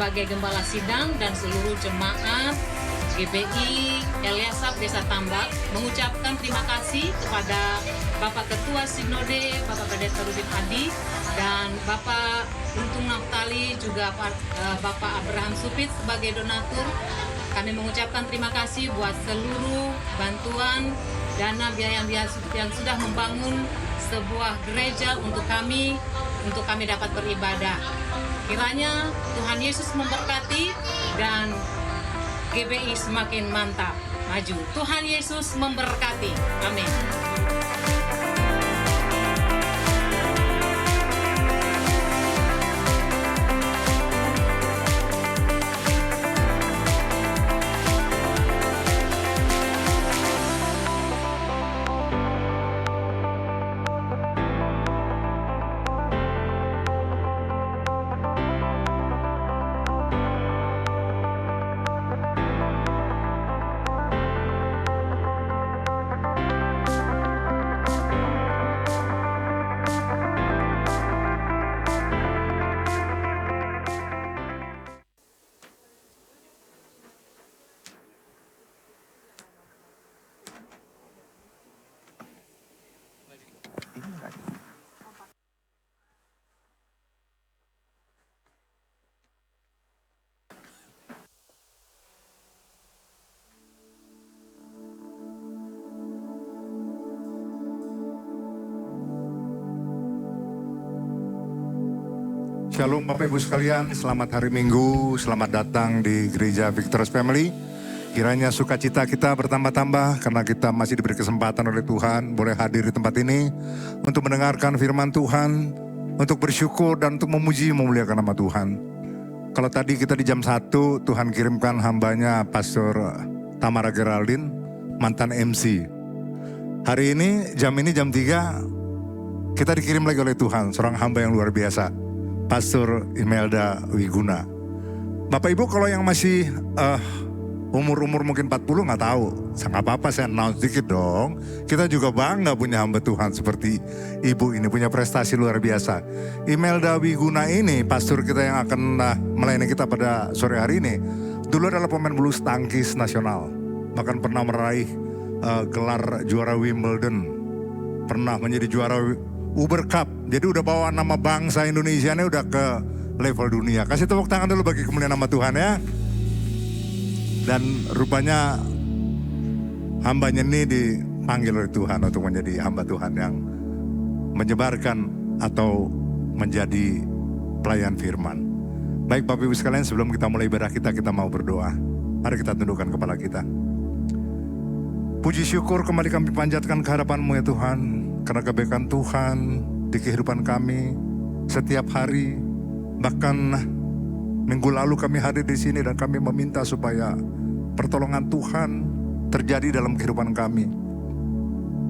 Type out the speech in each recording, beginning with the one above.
sebagai Gembala Sidang dan seluruh jemaat GBI Eliasap Desa Tambak mengucapkan terima kasih kepada Bapak Ketua Sinode, Bapak Pendeta Rudin Adi, dan Bapak Untung Naftali, juga Bapak Abraham Supit sebagai donatur. Kami mengucapkan terima kasih buat seluruh bantuan dana biaya yang sudah membangun sebuah gereja untuk kami dapat beribadah. Kiranya Tuhan Yesus memberkati dan GBI semakin mantap, maju. Tuhan Yesus memberkati. Amin. Shalom Bapak Ibu sekalian, selamat hari Minggu, selamat datang di Gereja Victorious Family. Kiranya sukacita kita bertambah-tambah karena kita masih diberi kesempatan oleh Tuhan boleh hadir di tempat ini untuk mendengarkan firman Tuhan, untuk bersyukur dan untuk memuji memuliakan nama Tuhan. Kalau tadi kita di jam 1, Tuhan kirimkan hambanya Pastor Tamara Geraldine, mantan MC. Hari ini jam 3, kita dikirim lagi oleh Tuhan, seorang hamba yang luar biasa, Pastor Imelda Wiguna. Bapak Ibu kalau yang masih umur-umur mungkin 40 nggak tahu, nggak apa-apa saya announce dikit dong. Kita juga bangga punya hamba Tuhan seperti ibu ini, punya prestasi luar biasa. Imelda Wiguna ini pastor kita yang akan melayani kita pada sore hari ini. Dulu adalah pemain bulu tangkis nasional, bahkan pernah meraih gelar juara Wimbledon, pernah menjadi juara Uber Cup. Jadi udah bawa nama bangsa Indonesia ini udah ke level dunia. Kasih tepuk tangan dulu bagi kemuliaan nama Tuhan ya. Dan rupanya hambanya ini dipanggil oleh Tuhan untuk menjadi hamba Tuhan yang menyebarkan atau menjadi pelayan firman. Baik Bapak Ibu sekalian, sebelum kita mulai ibadah kita mau berdoa. Mari kita tundukkan kepala kita. Puji syukur kembali kami panjatkan ke hadapan-Mu ya Tuhan, karena kebaikan Tuhan di kehidupan kami setiap hari. Bahkan minggu lalu kami hadir di sini dan kami meminta supaya pertolongan Tuhan terjadi dalam kehidupan kami.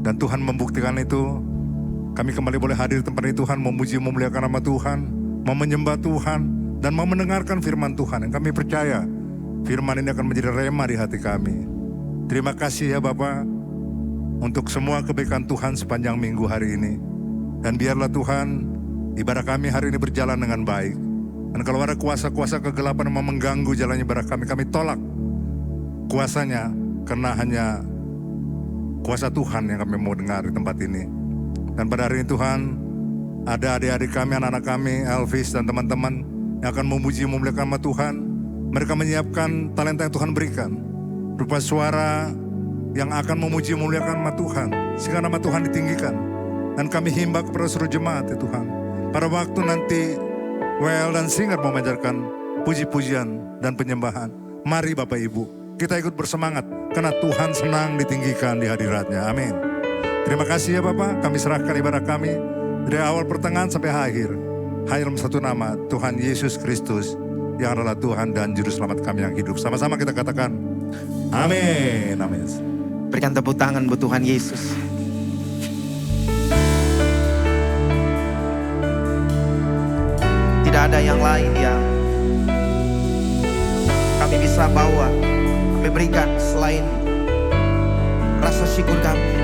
Dan Tuhan membuktikan itu. Kami kembali boleh hadir di tempat ini Tuhan, memuji memuliakan nama Tuhan, mau menyembah Tuhan dan mau mendengarkan firman Tuhan. Yang kami percaya firman ini akan menjadi rema di hati kami. Terima kasih ya Bapa untuk semua kebaikan Tuhan sepanjang minggu hari ini. Dan biarlah Tuhan ibadah kami hari ini berjalan dengan baik. Dan kalau ada kuasa-kuasa kegelapan yang mau mengganggu jalannya ibadah kami tolak kuasanya. Karena hanya kuasa Tuhan yang kami mau dengar di tempat ini. Dan pada hari ini Tuhan, ada adik-adik kami, anak-anak kami, Elvis dan teman-teman yang akan memuji memuliakan nama Tuhan. Mereka menyiapkan talenta yang Tuhan berikan, berupa suara yang akan memuji memuliakan nama Tuhan, sehingga nama Tuhan ditinggikan. Dan kami himbau kepada seluruh jemaat ya Tuhan, pada waktu nanti Well dan Singer memanjatkan puji-pujian dan penyembahan, mari Bapak Ibu kita ikut bersemangat, karena Tuhan senang ditinggikan di hadiratnya. Amin. Terima kasih ya Bapak, kami serahkan ibadah kami dari awal pertengahan sampai akhir hanya dalam satu nama, Tuhan Yesus Kristus, yang adalah Tuhan dan Juru Selamat kami yang hidup. Sama-sama kita katakan amin. Amin. Berikan tepuk tangan buat Tuhan Yesus. Tidak ada yang lain yang kami bisa bawa, kami berikan selain rasa syukur kami,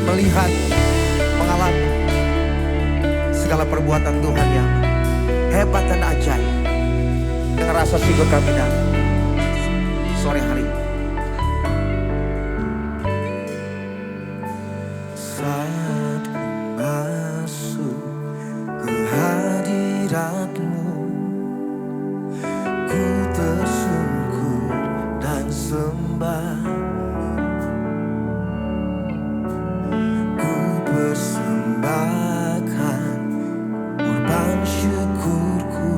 melihat, mengalami segala perbuatan Tuhan yang hebat dan ajaib. dengan rasa syukur kami dan sore hari ini. Saat masuk ke hadirat-Mu, ku tersungkur dan sembah. Ku persembahkan korban syukurku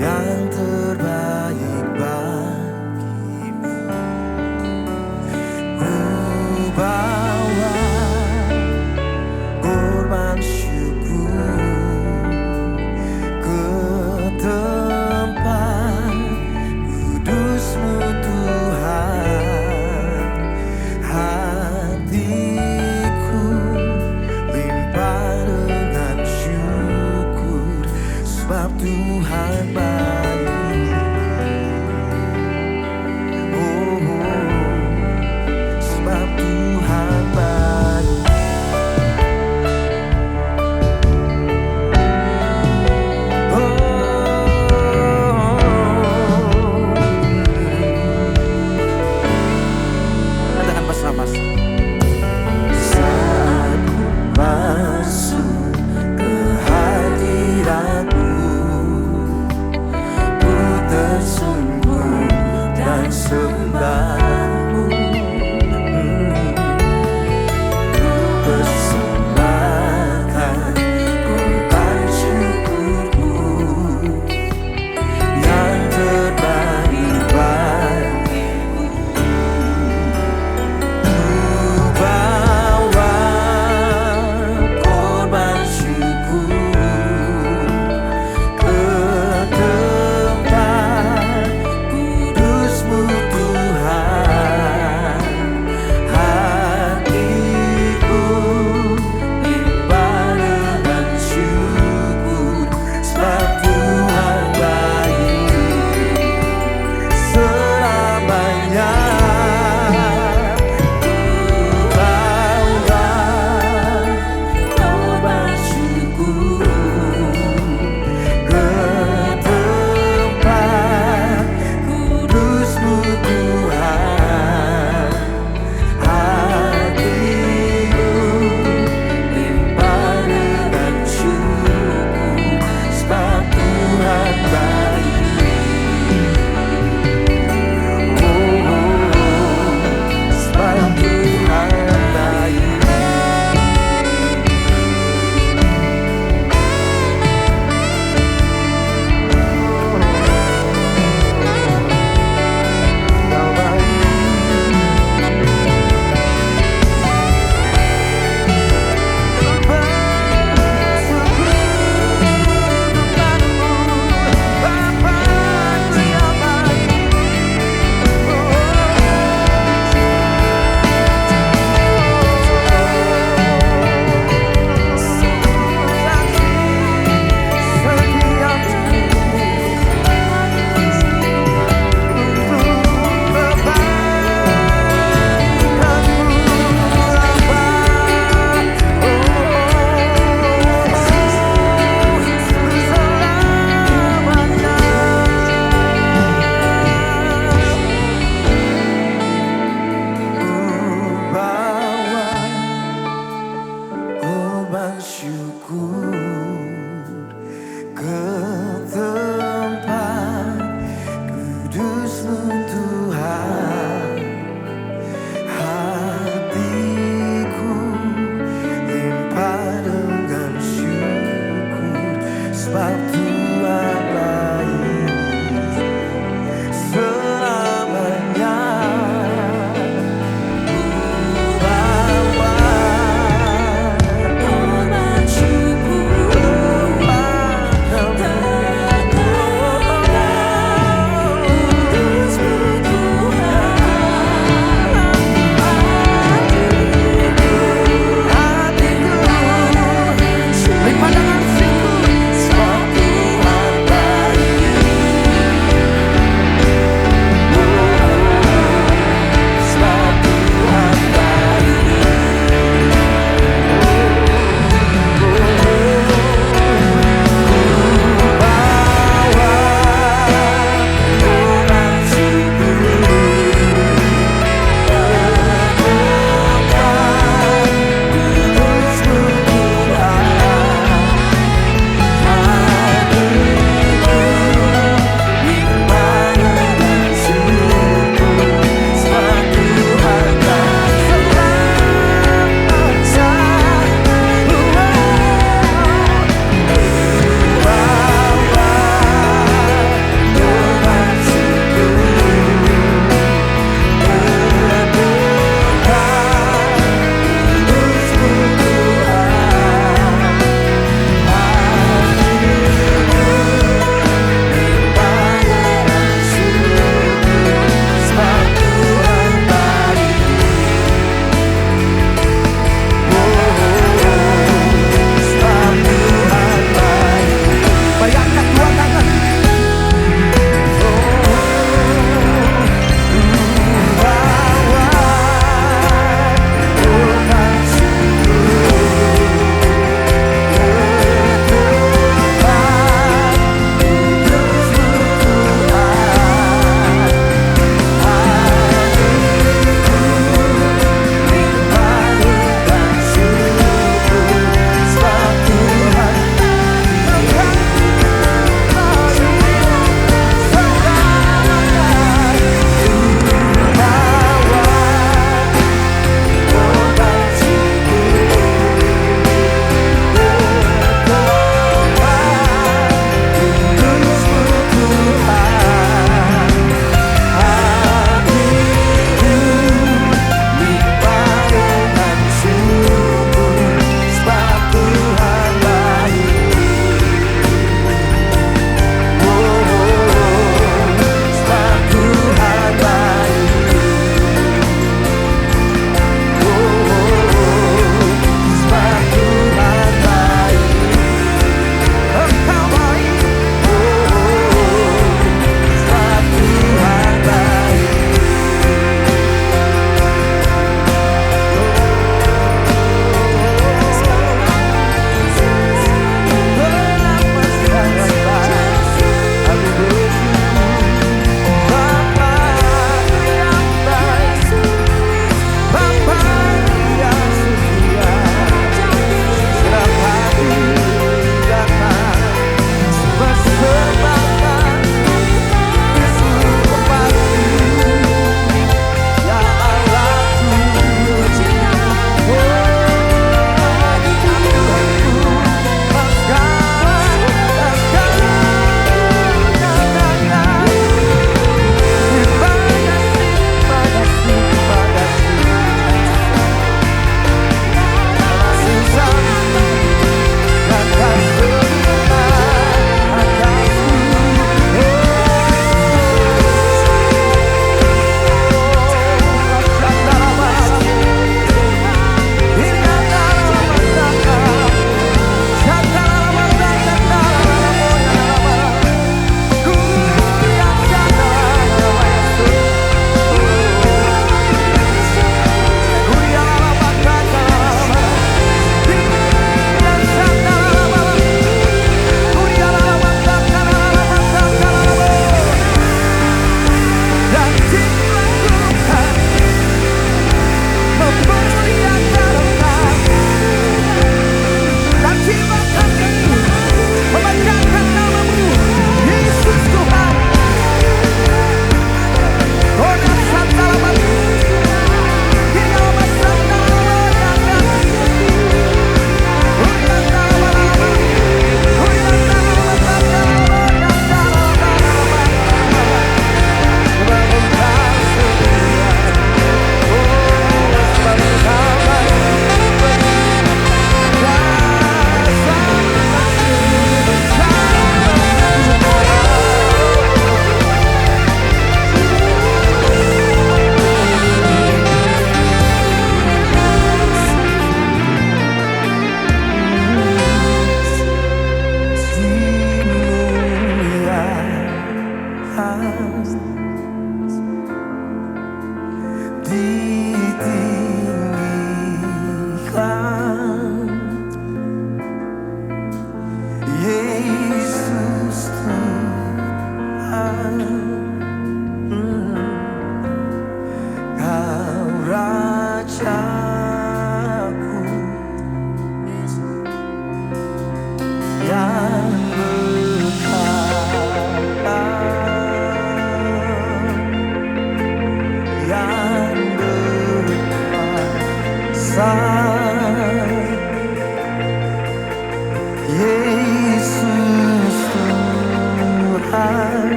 yang terbaik bagimu. Ku bawa korban syukur ke tempat kudus-Mu Tuhan. Hatiku limpah dengan syukur sebab Tuhan baik. Sebab Tuhan baik. Katakan bersama-sama. Saat ku masuk ke hadirat-Mu, ku tersungkur dan sembah-Mu. Ku persembahkan korban syukurku yang terbaik bagimu. Ku bawa korban syukur ke tempat kudus-Mu Tuhan. Hatiku limpah dengan syukur sebab Tuhan baik selamanya. Ku bawa korban syukur ke tempat kudus-Mu Tuhan. Hatiku limpah dengan syukur sebab Tuhan baik. Sebab Tuhan baik. Kau korban syukur ke tempat kudus-Mu Tuhan. Hatiku limpah dengan syukur sebab Tuhan baik selamanya. Korban syukur ke tempat kudus-Mu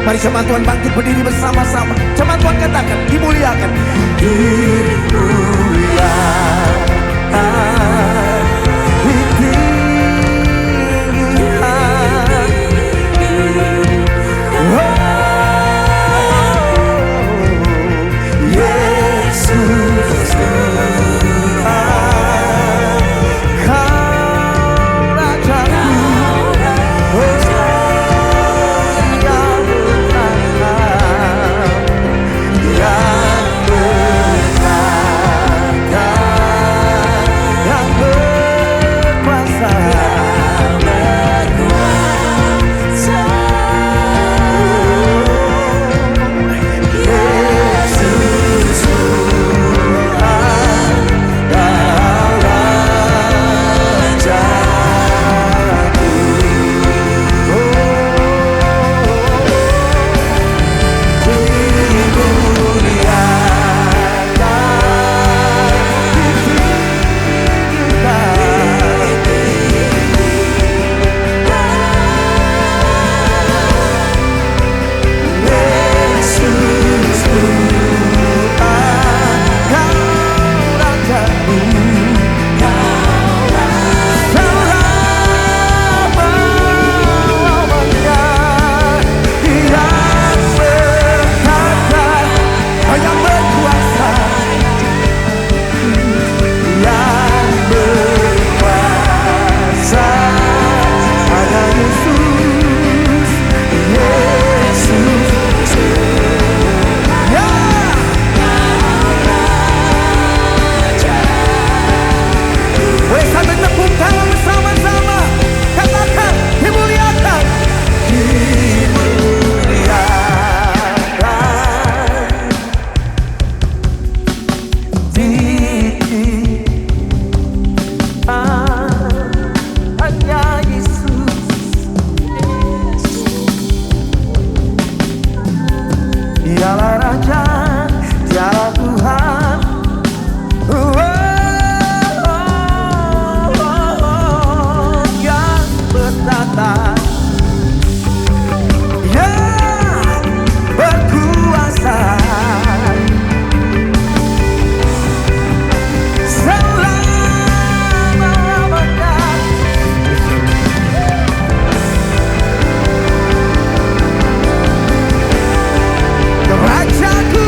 Mari jemaat Tuhan bangkit berdiri bersama-sama. Jemaat Tuhan katakan, dimuliakan. Dimuliakan. Dialah Raja, Dialah Tuhan. Yang bertata, yang berkuasa. Selama-lamanya. Rajaku,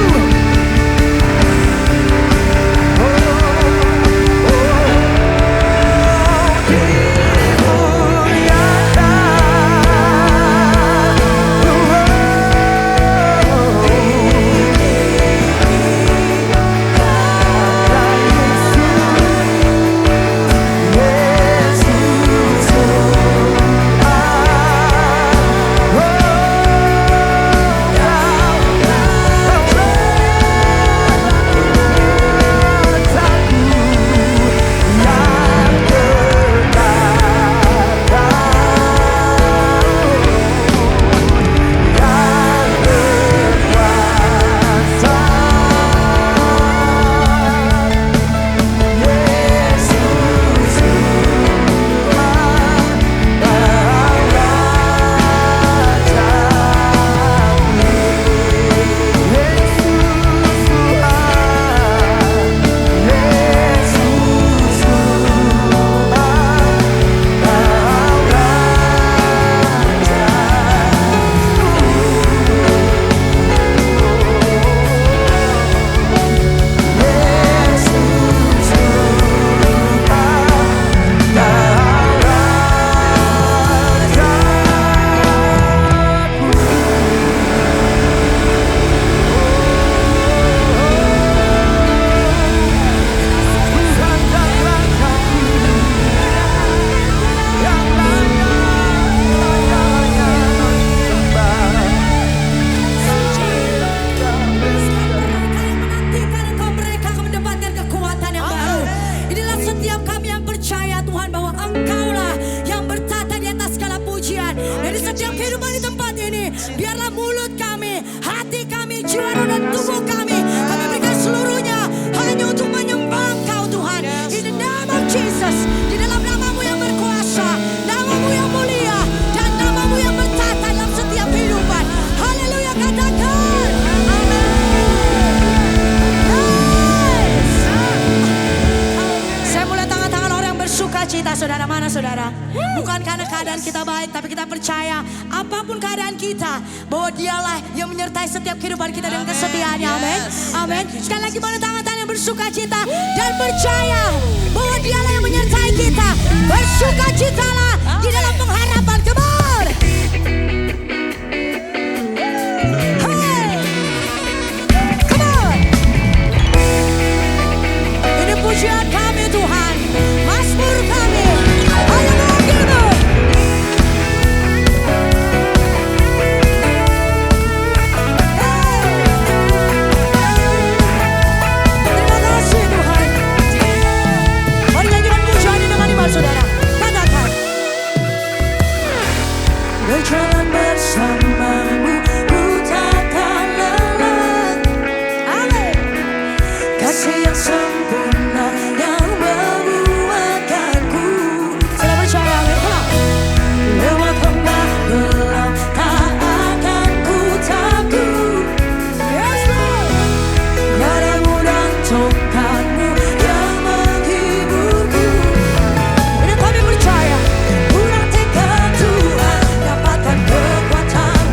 biarlah mulut kami, hati kami, jiwa dan tubuh kami berikan seluruhnya hanya untuk menyembah Engkau Tuhan. In the name of Jesus, di dalam namamu yang berkuasa, namamu yang mulia, dan namamu yang bertata dalam setiap kehidupan. Haleluya. Bukan karena keadaan kita baik, tapi kita percaya apapun keadaan kita, bahwa dialah yang menyertai setiap kehidupan kita dengan kesetiaannya. Amin. Amin. Sekali lagi mana tangan-tangan yang bersuka cita dan percaya bahwa dialah yang menyertai kita. Bersuka citalah di dalam pengharapan. Come on. Hey. Come on. Ini pujian kami Tuhan, Mazmur kami. Hanya memanggilmu. Terima kasih Tuhan. Mari nyanyikan pujian ini dengan iman saudara. Katakan. Berjalan bersamamu, ku takkan lelah. Amin. Kasih yang sempurna yang menguatkanku. Saya percaya, amin. Come on. Lewat lembah gelap tak akan ku takut. Yes, Lord. Gadamu dan tongkatmu yang menghiburku. Ini kami percaya, ku nantikan Tuhan, dapatkan kekuatan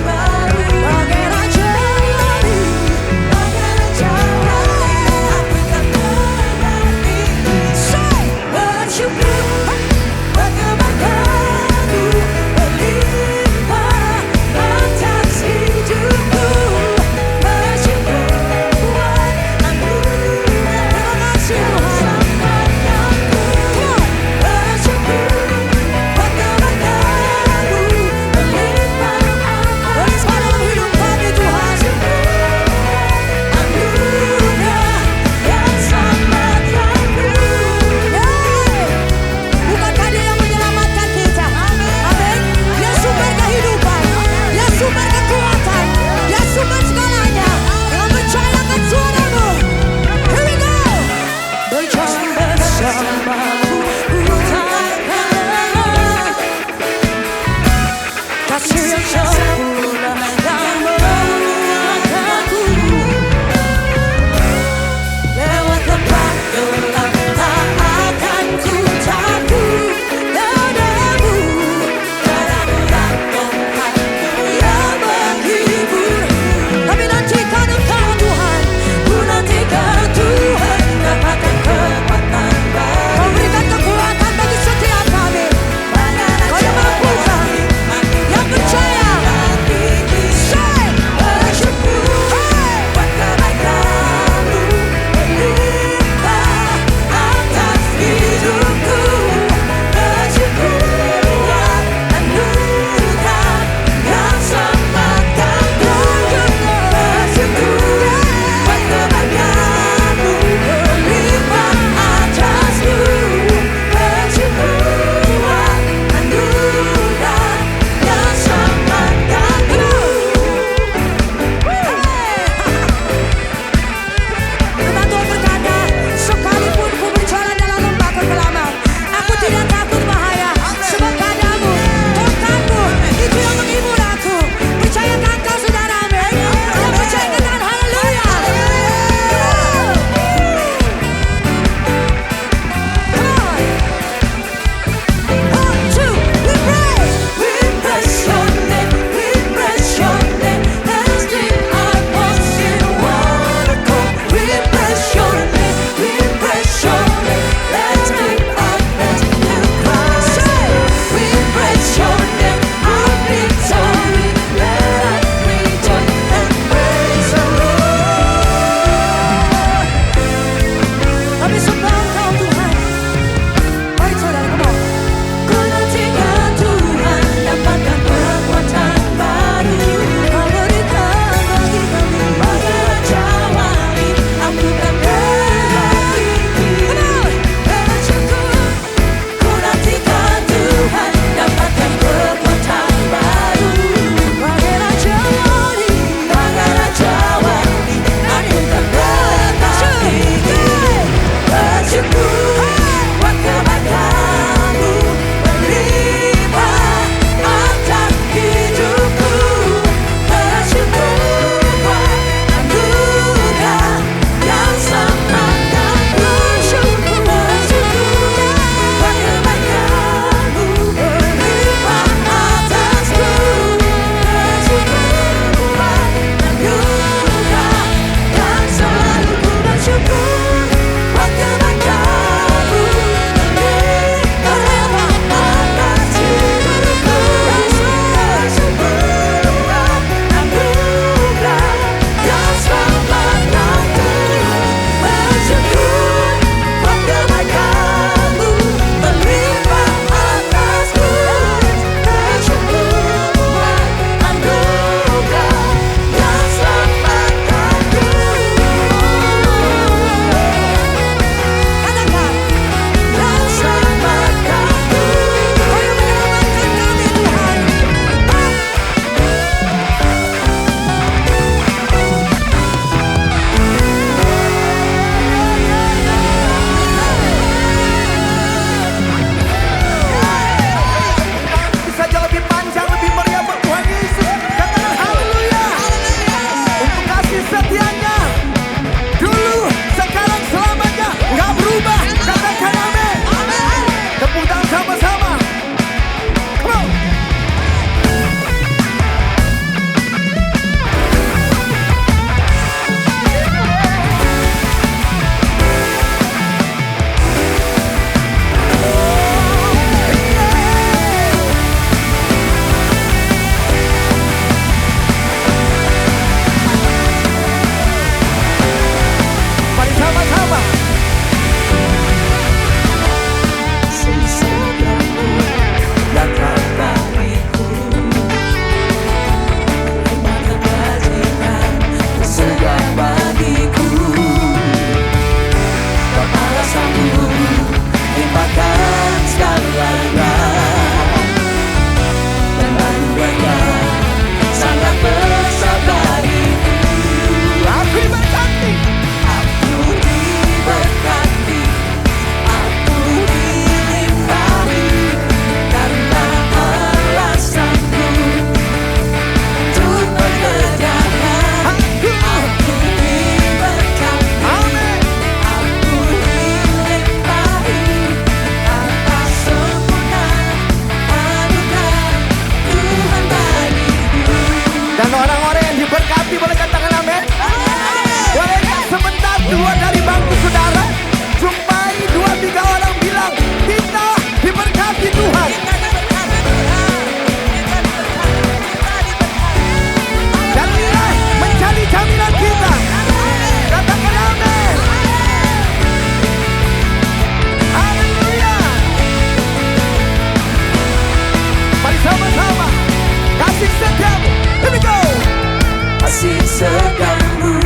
kasih setiamu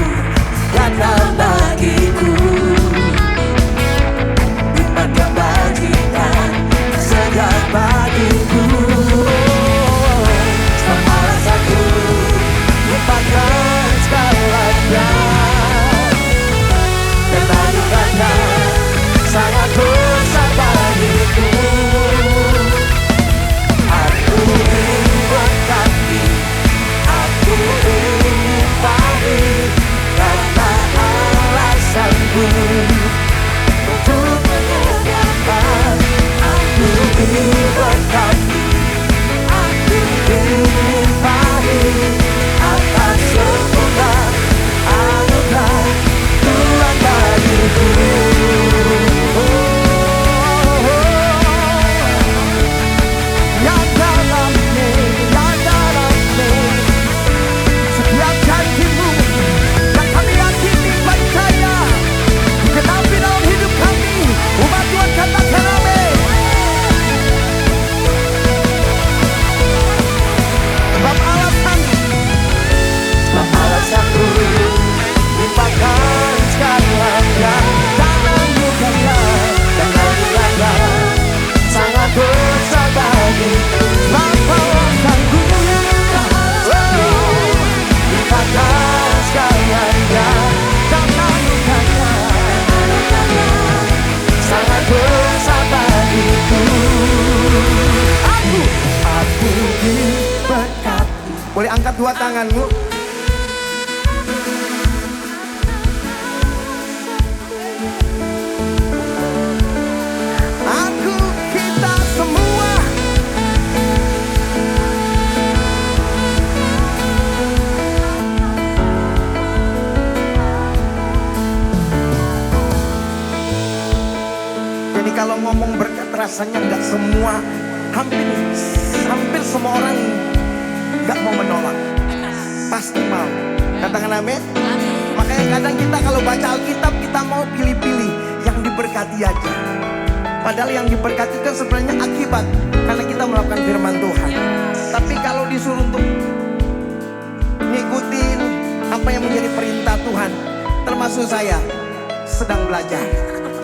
nyata bagiku, lipat kebajikan setiap bagiku. Tanpa alasanku lupakan segalanya, dan anugerahnya sangat besar bagiku. Aku berkati, aku berpadi, karena alasanmu untuk menyediakan. Aku berkati, aku berpadi, atas semua anugerah Tuhan bagiku. Setiap janjimu yang kami yakini percaya genapi dalam hidup kami. Umat Tuhan katakan amin. Sebab alasanku lupakan segalanya, dan anugerahnya sangat besar bagiku. Sebab alasanku lupakan segalanya, dan anugerahnya sangat besar bagiku. Aku diberkati. Boleh angkat dua tanganmu. Aku, kita semua jadi kalau ngomong berkat rasanya nggak semua, hampir semua orang nggak mau menolak, pasti mau. Katakan amin. Makanya kadang kita kalau baca Alkitab kita mau pilih-pilih yang diberkati aja. Padahal yang diberkati kan sebenarnya akibat karena kita melakukan firman Tuhan. Tapi kalau disuruh untuk ngikutin apa yang menjadi perintah Tuhan, termasuk saya sedang belajar.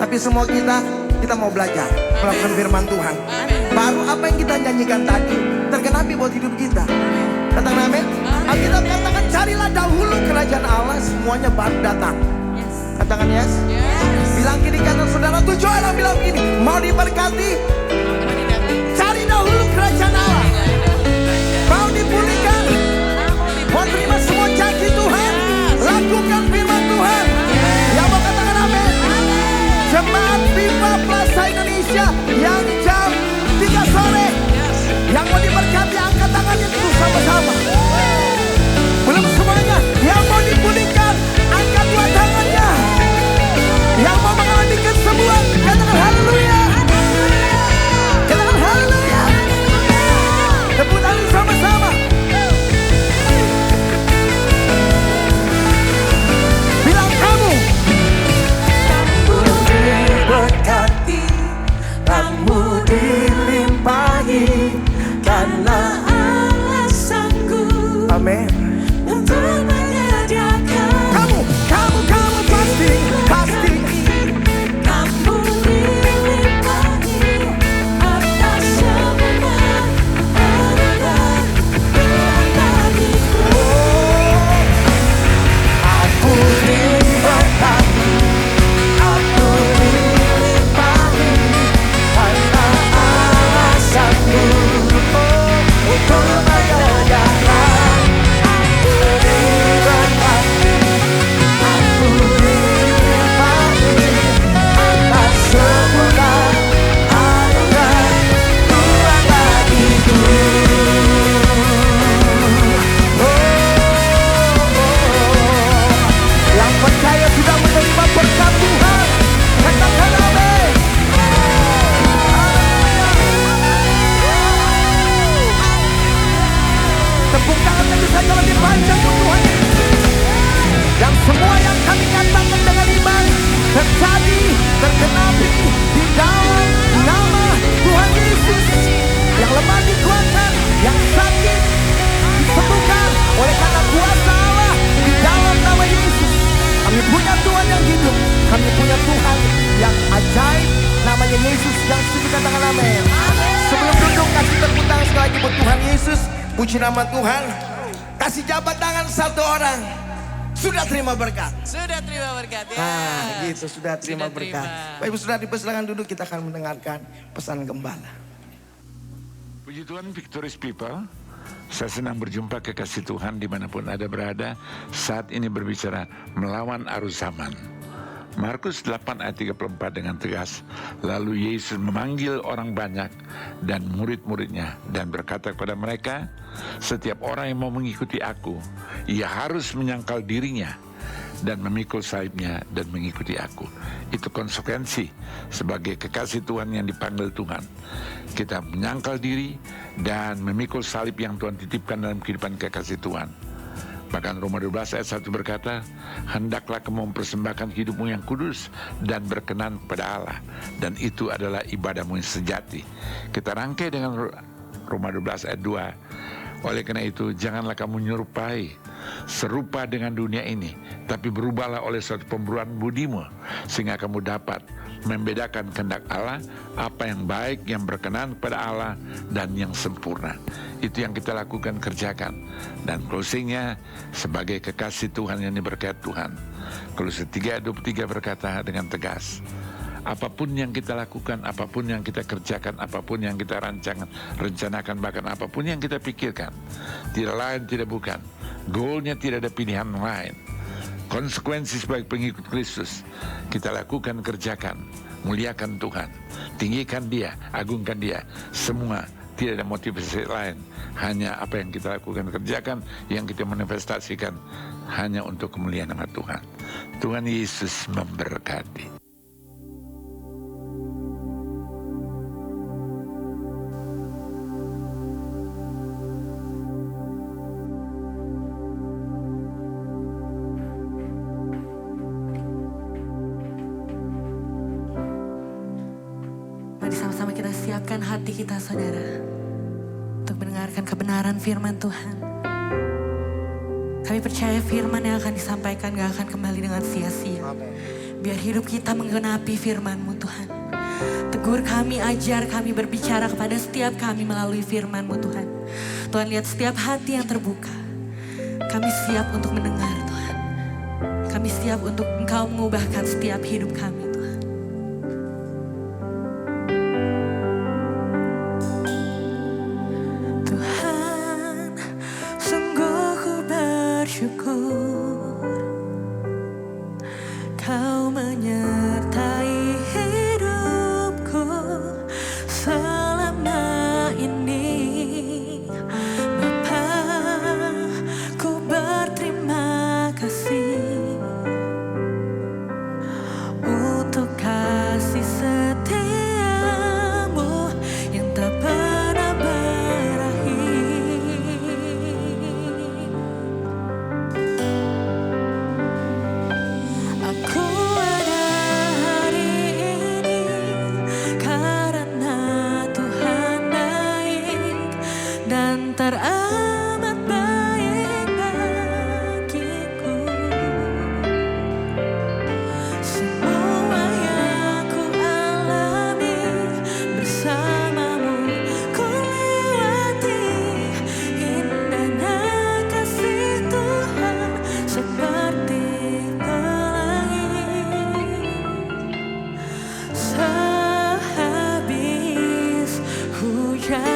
Tapi semua kita mau belajar melakukan firman Tuhan. Baru apa yang kita nyanyikan tadi tergenapi buat hidup kita. Katakan amin. Alkitab katakan carilah dahulu kerajaan Allah, semuanya baru datang. Katakan yes. Bilang kiri kanan saudara, tujuh orang bilang gini, mau diberkati, cari dahulu kerajaan Allah. Mau dipulihkan, mau terima semua janji Tuhan, lakukan firman Tuhan. Yang mau katakan amin. Jemaat Viva Plaza Indonesia yang jam 3 sore, yang mau diberkati angkat tangannya dulu sama-sama. Belum semuanya, yang mau dipulihkan angkat dua tangannya. Yang mau mengalami kesembuhan katakan haleluya. Katakan haleluya. Tepuk tangan sama-sama. Bilang kamu diberkati, kamu dilimpahi, karena alasanku. Amin. Untuk menyediakan. Kamu pasti. Kamu dilimpahi atas semua anugerah Tuhan bagiku. Aku diberkati, aku dilimpahi, karena alasanmu untuk menyediakan. Aku diberkati, aku dilimpahi atas semua anugerah Tuhan bagiku. Yang percaya sudah menerima berkat Tuhan, katakan amin. Tepuk tangan bisa lebih panjang untuk Tuhan. Dan semua yang kami katakan dengan iman terjadi, tergenapi di dalam nama Tuhan Yesus. Yang lemah dikuatkan, yang sakit disembuhkan oleh karena kuasa Allah Tuhan yang ajaib, namanya Yesus. Yang setuju katakan amin. Sebelum duduk kasih tepuk tangan sekali lagi buat Tuhan Yesus. Puji nama Tuhan. Kasih jabat tangan satu orang. Sudah terima berkat. Sudah terima berkat ya. Nah gitu, sudah terima Sudah berkat. terima. Baik Ibu Saudara, dipersilakan duduk, kita akan mendengarkan pesan gembala. Puji Tuhan, Victorious People. Saya senang berjumpa kekasih Tuhan dimanapun Anda berada. Saat ini berbicara melawan arus zaman. Markus 8 ayat 34 dengan tegas. Lalu Yesus memanggil orang banyak dan murid-muridnya dan berkata kepada mereka, setiap orang yang mau mengikuti aku, ia harus menyangkal dirinya dan memikul salibnya dan mengikuti aku. Itu konsekuensi sebagai kekasih Tuhan yang dipanggil Tuhan. Kita menyangkal diri dan memikul salib yang Tuhan titipkan dalam kehidupan kekasih Tuhan. Bahkan Roma 12 ayat 1 berkata, hendaklah kamu mempersembahkan hidupmu yang kudus dan berkenan kepada Allah, dan itu adalah ibadahmu yang sejati. Kita rangkai dengan Roma 12 ayat 2. Oleh karena itu, janganlah kamu menyerupai serupa dengan dunia ini, tapi berubahlah oleh suatu pemburuan budimu, sehingga kamu dapat membedakan kehendak Allah, apa yang baik, yang berkenan kepada Allah, dan yang sempurna. Itu yang kita lakukan, kerjakan. Dan closingnya, sebagai kekasih Tuhan yang diberkati Tuhan, Kolose 3 ayat 23 berkata dengan tegas, apapun yang kita lakukan, apapun yang kita kerjakan, apapun yang kita rencanakan, bahkan apapun yang kita pikirkan, tidak lain, tidak bukan. Goalnya tidak ada pilihan lain. Konsekuensi sebagai pengikut Kristus, kita lakukan, kerjakan, muliakan Tuhan, tinggikan Dia, agungkan Dia. Semua tidak ada motivasi lain, hanya apa yang kita lakukan, kerjakan, yang kita manifestasikan hanya untuk kemuliaan nama Tuhan. Tuhan Yesus memberkati. Mari sama-sama kita siapkan hati kita, saudara, untuk mendengarkan kebenaran firman Tuhan. Kami percaya firman yang akan disampaikan gak akan kembali dengan sia-sia. Biar hidup kita menggenapi firman-Mu, Tuhan. Tegur kami, ajar kami, berbicara kepada setiap kami melalui firman-Mu, Tuhan. Tuhan, lihat setiap hati yang terbuka. Kami siap untuk mendengar, Tuhan. Kami siap untuk Engkau mengubahkan setiap hidup kami, Tuhan. Kau menyertai hidupku selama ini, Bapa, ku berterima kasih untuk kasih setiamu yang tak pernah berakhir. Aku ada hari ini karena Tuhan baik dan teramat baik bagiku. Semua yang ku alami bersamamu ku lewati, indahnya kasih Tuhan seperti sehabis hujan.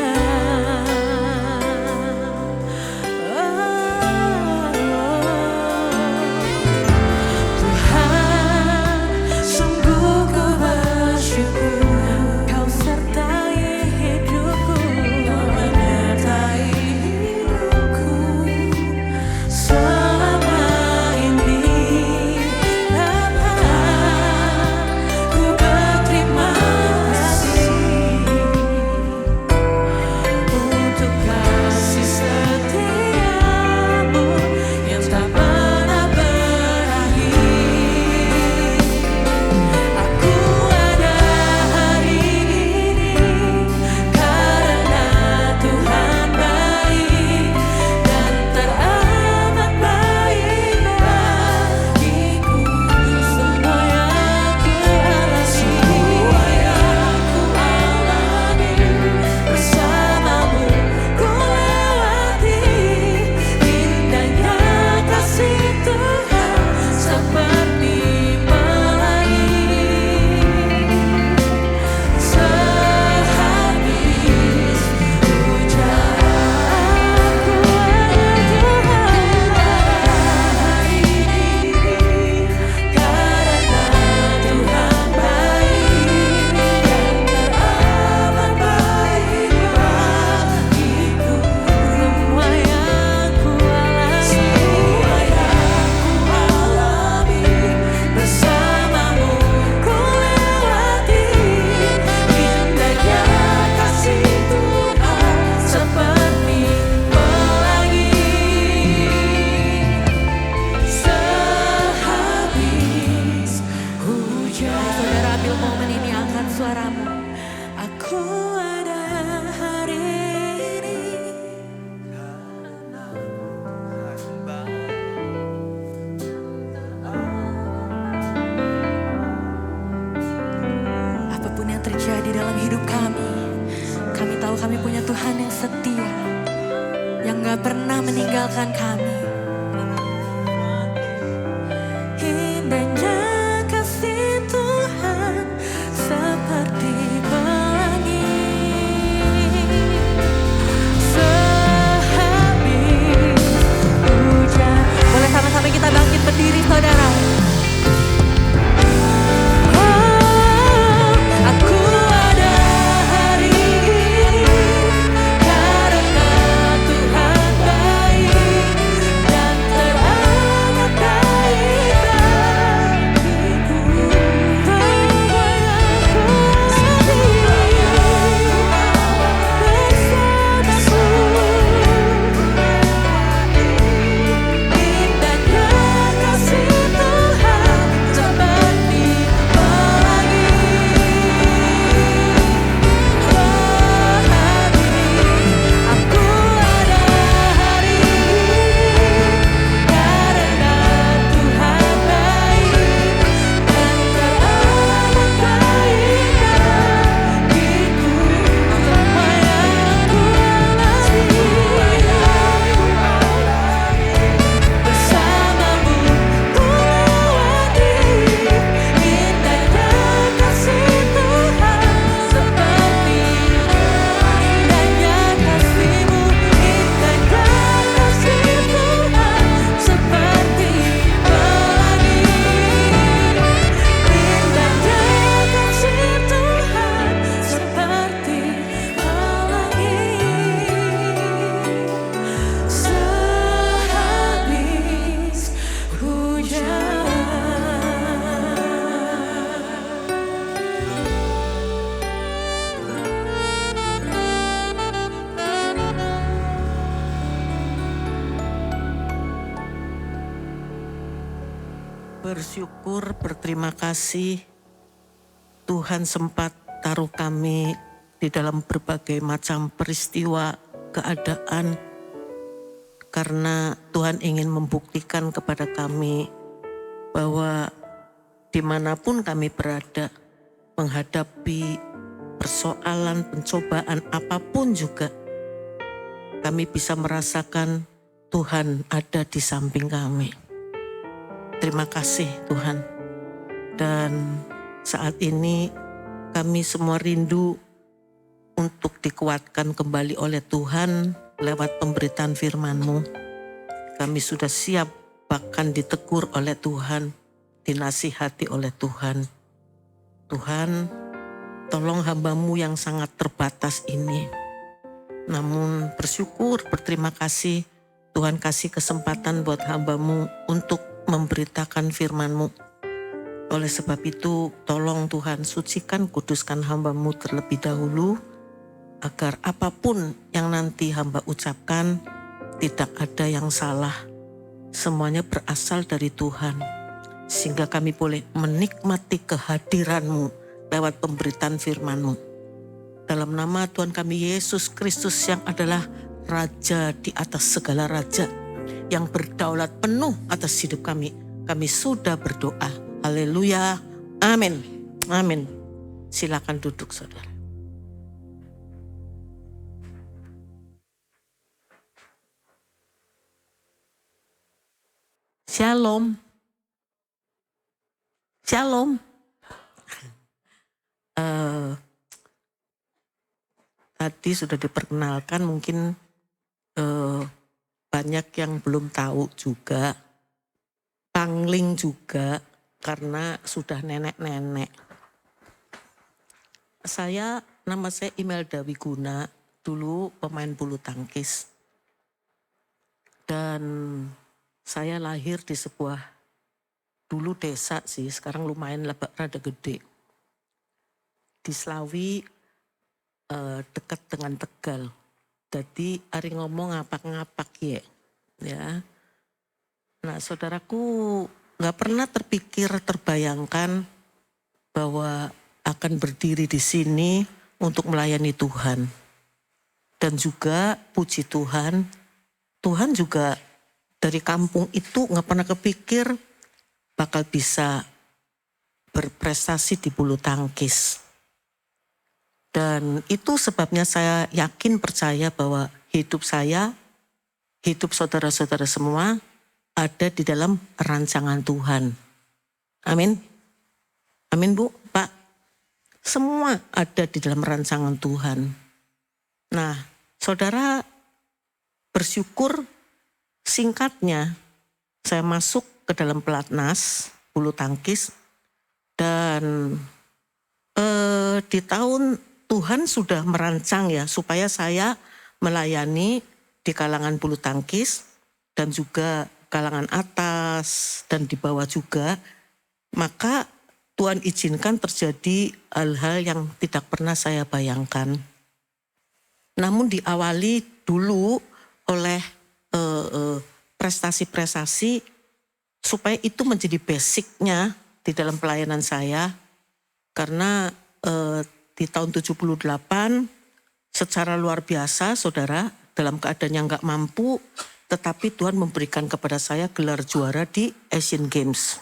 yang setia, yang gak pernah meninggalkan kami. Indahnya kasih Tuhan seperti pelangi. Sehabis hujan. Boleh sama-sama kita bangkit berdiri, saudara. Bersyukur, berterima kasih Tuhan sempat taruh kami di dalam berbagai macam peristiwa, keadaan, karena Tuhan ingin membuktikan kepada kami bahwa dimanapun kami berada, menghadapi persoalan, pencobaan apapun juga, kami bisa merasakan Tuhan ada di samping kami. Terima kasih Tuhan. Dan saat ini kami semua rindu untuk dikuatkan kembali oleh Tuhan lewat pemberitaan firman-Mu. Kami sudah siap bahkan ditegur oleh Tuhan, dinasihati oleh Tuhan. Tuhan, tolong hamba-Mu yang sangat terbatas ini. Namun bersyukur, berterima kasih Tuhan kasih kesempatan buat hamba-Mu untuk memberitakan firman-Mu. Oleh sebab itu, tolong Tuhan sucikan, kuduskan hamba-Mu terlebih dahulu, agar apapun yang nanti hamba ucapkan, tidak ada yang salah. Semuanya berasal dari Tuhan, sehingga kami boleh menikmati kehadiran-Mu lewat pemberitaan firman-Mu. Dalam nama Tuhan kami Yesus Kristus yang adalah Raja di atas segala raja, yang berdaulat penuh atas hidup kami. Kami sudah berdoa. Haleluya. Amin. Amin. Silakan duduk saudara. Shalom. Shalom. Tadi sudah diperkenalkan, mungkin banyak yang belum tahu juga, pangling juga karena sudah nenek-nenek. Nama saya Imelda Wiguna, dulu pemain bulu tangkis. Dan saya lahir di sebuah, dulu desa sih, sekarang lumayan rada gede. Di Slawi, dekat dengan Tegal. Jadi ari ngomong ngapak-ngapak ya. Nah saudaraku, gak pernah terbayangkan bahwa akan berdiri di sini untuk melayani Tuhan. Dan juga puji Tuhan, Tuhan juga dari kampung itu gak pernah kepikir bakal bisa berprestasi di bulu tangkis. Dan itu sebabnya saya yakin percaya bahwa hidup saya, hidup saudara-saudara semua ada di dalam rancangan Tuhan. Amin. Amin Bu, Pak. Semua ada di dalam rancangan Tuhan. Nah, saudara bersyukur, singkatnya saya masuk ke dalam pelatnas bulu tangkis dan di tahun Tuhan sudah merancang ya supaya saya melayani di kalangan bulu tangkis dan juga kalangan atas dan di bawah juga. Maka Tuhan izinkan terjadi hal-hal yang tidak pernah saya bayangkan. Namun diawali dulu oleh prestasi-prestasi supaya itu menjadi basicnya di dalam pelayanan saya. Karena di tahun 78 secara luar biasa saudara dalam keadaan yang gak mampu, tetapi Tuhan memberikan kepada saya gelar juara di Asian Games.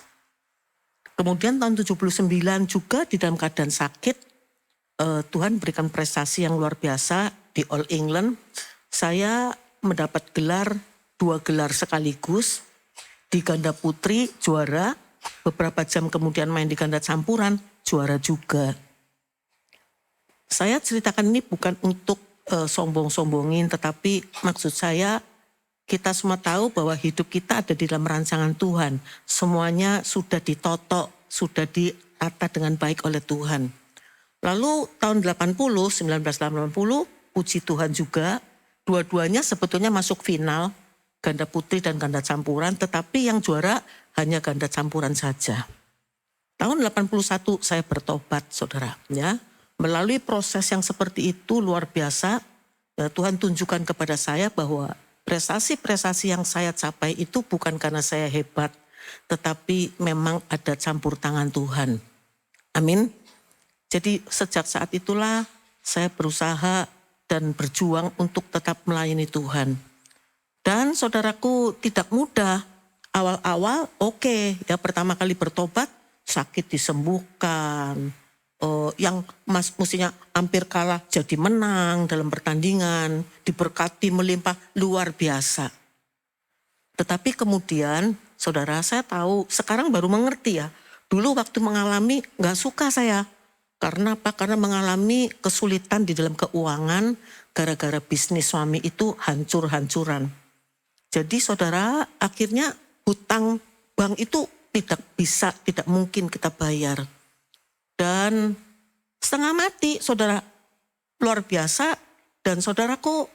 Kemudian tahun 79 juga di dalam keadaan sakit, Tuhan berikan prestasi yang luar biasa di All England. Saya mendapat gelar, 2 gelar sekaligus, di ganda putri juara, beberapa jam kemudian main di ganda campuran, juara juga. Saya ceritakan ini bukan untuk sombong-sombongin, tetapi maksud saya kita semua tahu bahwa hidup kita ada di dalam rancangan Tuhan. Semuanya sudah ditotok, sudah ditata dengan baik oleh Tuhan. Lalu tahun 1980, puji Tuhan juga, dua-duanya sebetulnya masuk final, ganda putri dan ganda campuran, tetapi yang juara hanya ganda campuran saja. Tahun 81 saya bertobat saudara, ya. Melalui proses yang seperti itu luar biasa, ya, Tuhan tunjukkan kepada saya bahwa prestasi-prestasi yang saya capai itu bukan karena saya hebat, tetapi memang ada campur tangan Tuhan. Amin. Jadi sejak saat itulah saya berusaha dan berjuang untuk tetap melayani Tuhan. Dan saudaraku tidak mudah. Awal-awal oke, ya pertama kali bertobat sakit disembuhkan. Yang mestinya hampir kalah jadi menang dalam pertandingan, diberkati melimpah, luar biasa. Tetapi kemudian saudara saya tahu, sekarang baru mengerti ya, dulu waktu mengalami gak suka saya. Karena apa? Karena mengalami kesulitan di dalam keuangan, gara-gara bisnis suami itu hancur-hancuran. Jadi saudara akhirnya hutang bank itu tidak mungkin kita bayar. Dan setengah mati saudara, luar biasa. Dan saudaraku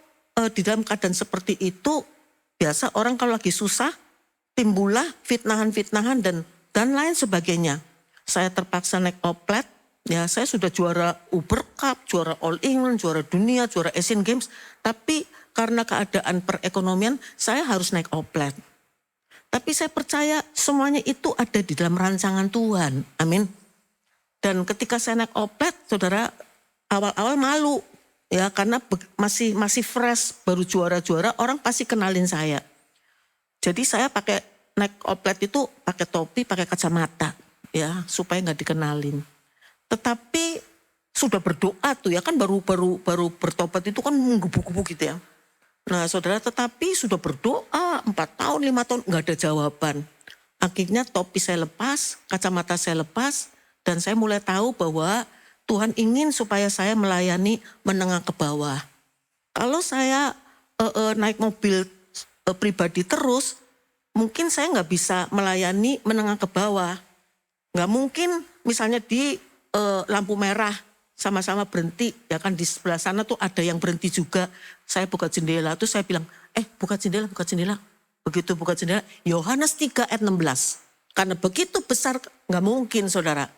di dalam keadaan seperti itu, biasa orang kalau lagi susah timbullah fitnahan-fitnahan dan lain sebagainya. Saya terpaksa naik oplet, ya saya sudah juara Uber Cup, juara All England, juara dunia, juara Asian Games. Tapi karena keadaan perekonomian saya harus naik oplet. Tapi saya percaya semuanya itu ada di dalam rancangan Tuhan. Amin. Dan ketika saya naik oplet, saudara, awal-awal malu. Ya, karena masih fresh, baru juara-juara, orang pasti kenalin saya. Jadi saya pakai naik oplet itu pakai topi, pakai kacamata. Ya, supaya nggak dikenalin. Tetapi sudah berdoa tuh ya, kan baru bertobat itu kan menggebu-gebu gitu ya. Nah saudara, tetapi sudah berdoa 4 tahun, 5 tahun, nggak ada jawaban. Akhirnya topi saya lepas, kacamata saya lepas, dan saya mulai tahu bahwa Tuhan ingin supaya saya melayani menengah ke bawah. Kalau saya naik mobil pribadi terus, mungkin saya nggak bisa melayani menengah ke bawah. Nggak mungkin misalnya di lampu merah sama-sama berhenti, ya kan di sebelah sana tuh ada yang berhenti juga. Saya buka jendela, terus saya bilang, buka jendela. Begitu buka jendela, Yohanes 3 ayat 16. Karena begitu besar, nggak mungkin saudara.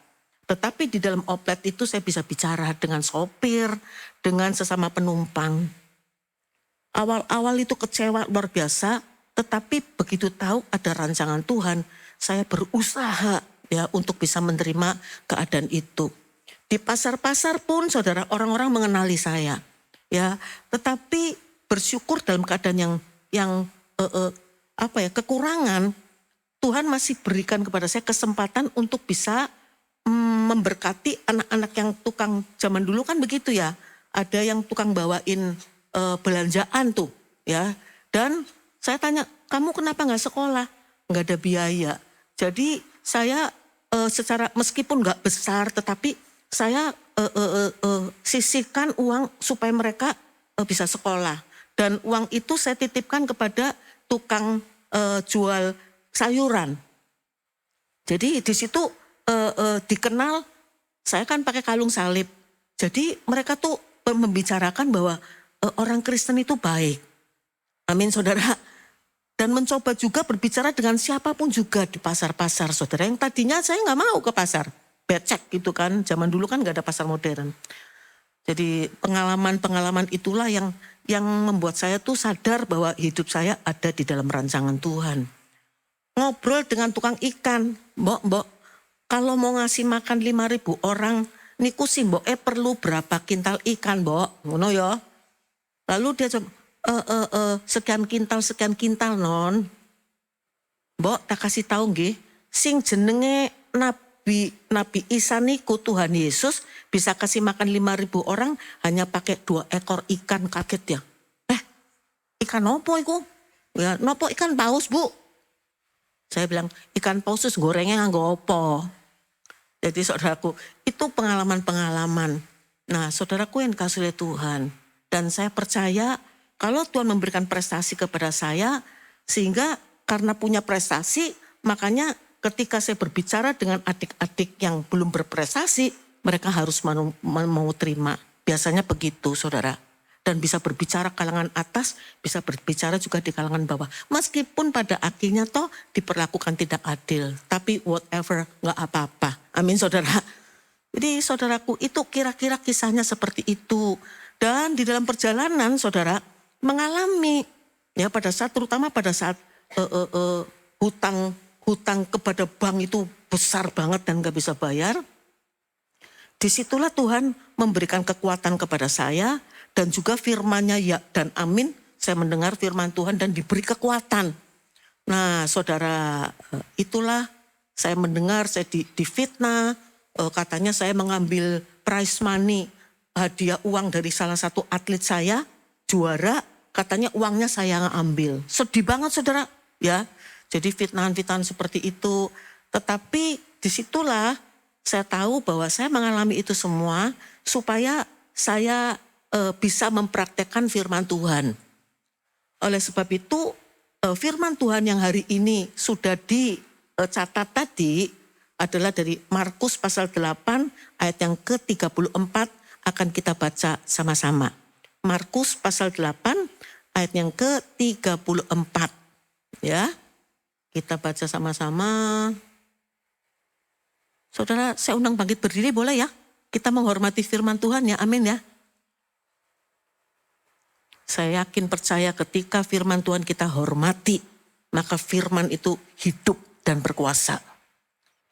Tetapi di dalam oplet itu saya bisa bicara dengan sopir, dengan sesama penumpang. Awal-awal itu kecewa luar biasa, tetapi begitu tahu ada rancangan Tuhan, saya berusaha ya untuk bisa menerima keadaan itu. Di pasar-pasar pun saudara, orang-orang mengenali saya. Ya, tetapi bersyukur dalam keadaan yang kekurangan, Tuhan masih berikan kepada saya kesempatan untuk bisa memberkati anak-anak yang tukang zaman dulu kan begitu ya. Ada yang tukang bawain belanjaan tuh ya. Dan saya tanya, kamu kenapa nggak sekolah? Nggak ada biaya. Jadi saya secara meskipun nggak besar, tetapi saya sisihkan uang supaya mereka bisa sekolah. Dan uang itu saya titipkan kepada tukang jual sayuran. Jadi di situ dikenal, saya kan pakai kalung salib. Jadi mereka tuh membicarakan bahwa orang Kristen itu baik. Amin saudara. Dan mencoba juga berbicara dengan siapapun juga di pasar-pasar saudara. Yang tadinya saya nggak mau ke pasar. Becek gitu kan, zaman dulu kan nggak ada pasar modern. Jadi pengalaman-pengalaman itulah yang membuat saya tuh sadar bahwa hidup saya ada di dalam rancangan Tuhan. Ngobrol dengan tukang ikan, mbok, kalau mau ngasih makan 5.000 orang, niku sih mbok perlu berapa kintal ikan mbok, ngono ya. Lalu dia coba, sekian kintal non. Mbok tak kasih tahu nggih, sing jenenge Nabi Isa niku Tuhan Yesus bisa kasih makan 5.000 orang hanya pakai 2 ekor ikan. Kaget ya. Ikan nopo iku? Ya, nopo ikan paus bu? Saya bilang ikan paus terus gorengnya nganggo opo. Jadi saudaraku itu pengalaman-pengalaman. Nah saudaraku yang kasih oleh Tuhan. Dan saya percaya kalau Tuhan memberikan prestasi kepada saya. Sehingga karena punya prestasi makanya ketika saya berbicara dengan adik-adik yang belum berprestasi. Mereka harus mau terima. Biasanya begitu saudara. Dan bisa berbicara kalangan atas, bisa berbicara juga di kalangan bawah. Meskipun pada akhirnya toh diperlakukan tidak adil. Tapi whatever, gak apa-apa. Amin saudara. Jadi saudaraku itu kira-kira kisahnya seperti itu. Dan di dalam perjalanan saudara mengalami, ya pada saat terutama pada saat hutang kepada bank itu besar banget dan gak bisa bayar. Disitulah Tuhan memberikan kekuatan kepada saya. Dan juga firman-Nya ya dan amin. Saya mendengar firman Tuhan dan diberi kekuatan. Nah saudara, itulah saya mendengar saya difitnah. Katanya saya mengambil prize money, hadiah uang dari salah satu atlet saya, juara. Katanya uangnya saya yang ambil. Sedih banget saudara. Ya, jadi fitnahan-fitnahan seperti itu. Tetapi disitulah saya tahu bahwa saya mengalami itu semua. Supaya saya bisa mempraktekkan firman Tuhan. Oleh sebab itu firman Tuhan yang hari ini sudah dicatat tadi adalah dari Markus pasal 8 ayat yang ke-34 akan kita baca sama-sama. Markus pasal 8 ayat yang ke-34. Ya. Kita baca sama-sama. Saudara, saya undang bangkit berdiri boleh ya? Kita menghormati firman Tuhan ya. Amin ya. Saya yakin percaya ketika firman Tuhan kita hormati, maka firman itu hidup dan berkuasa.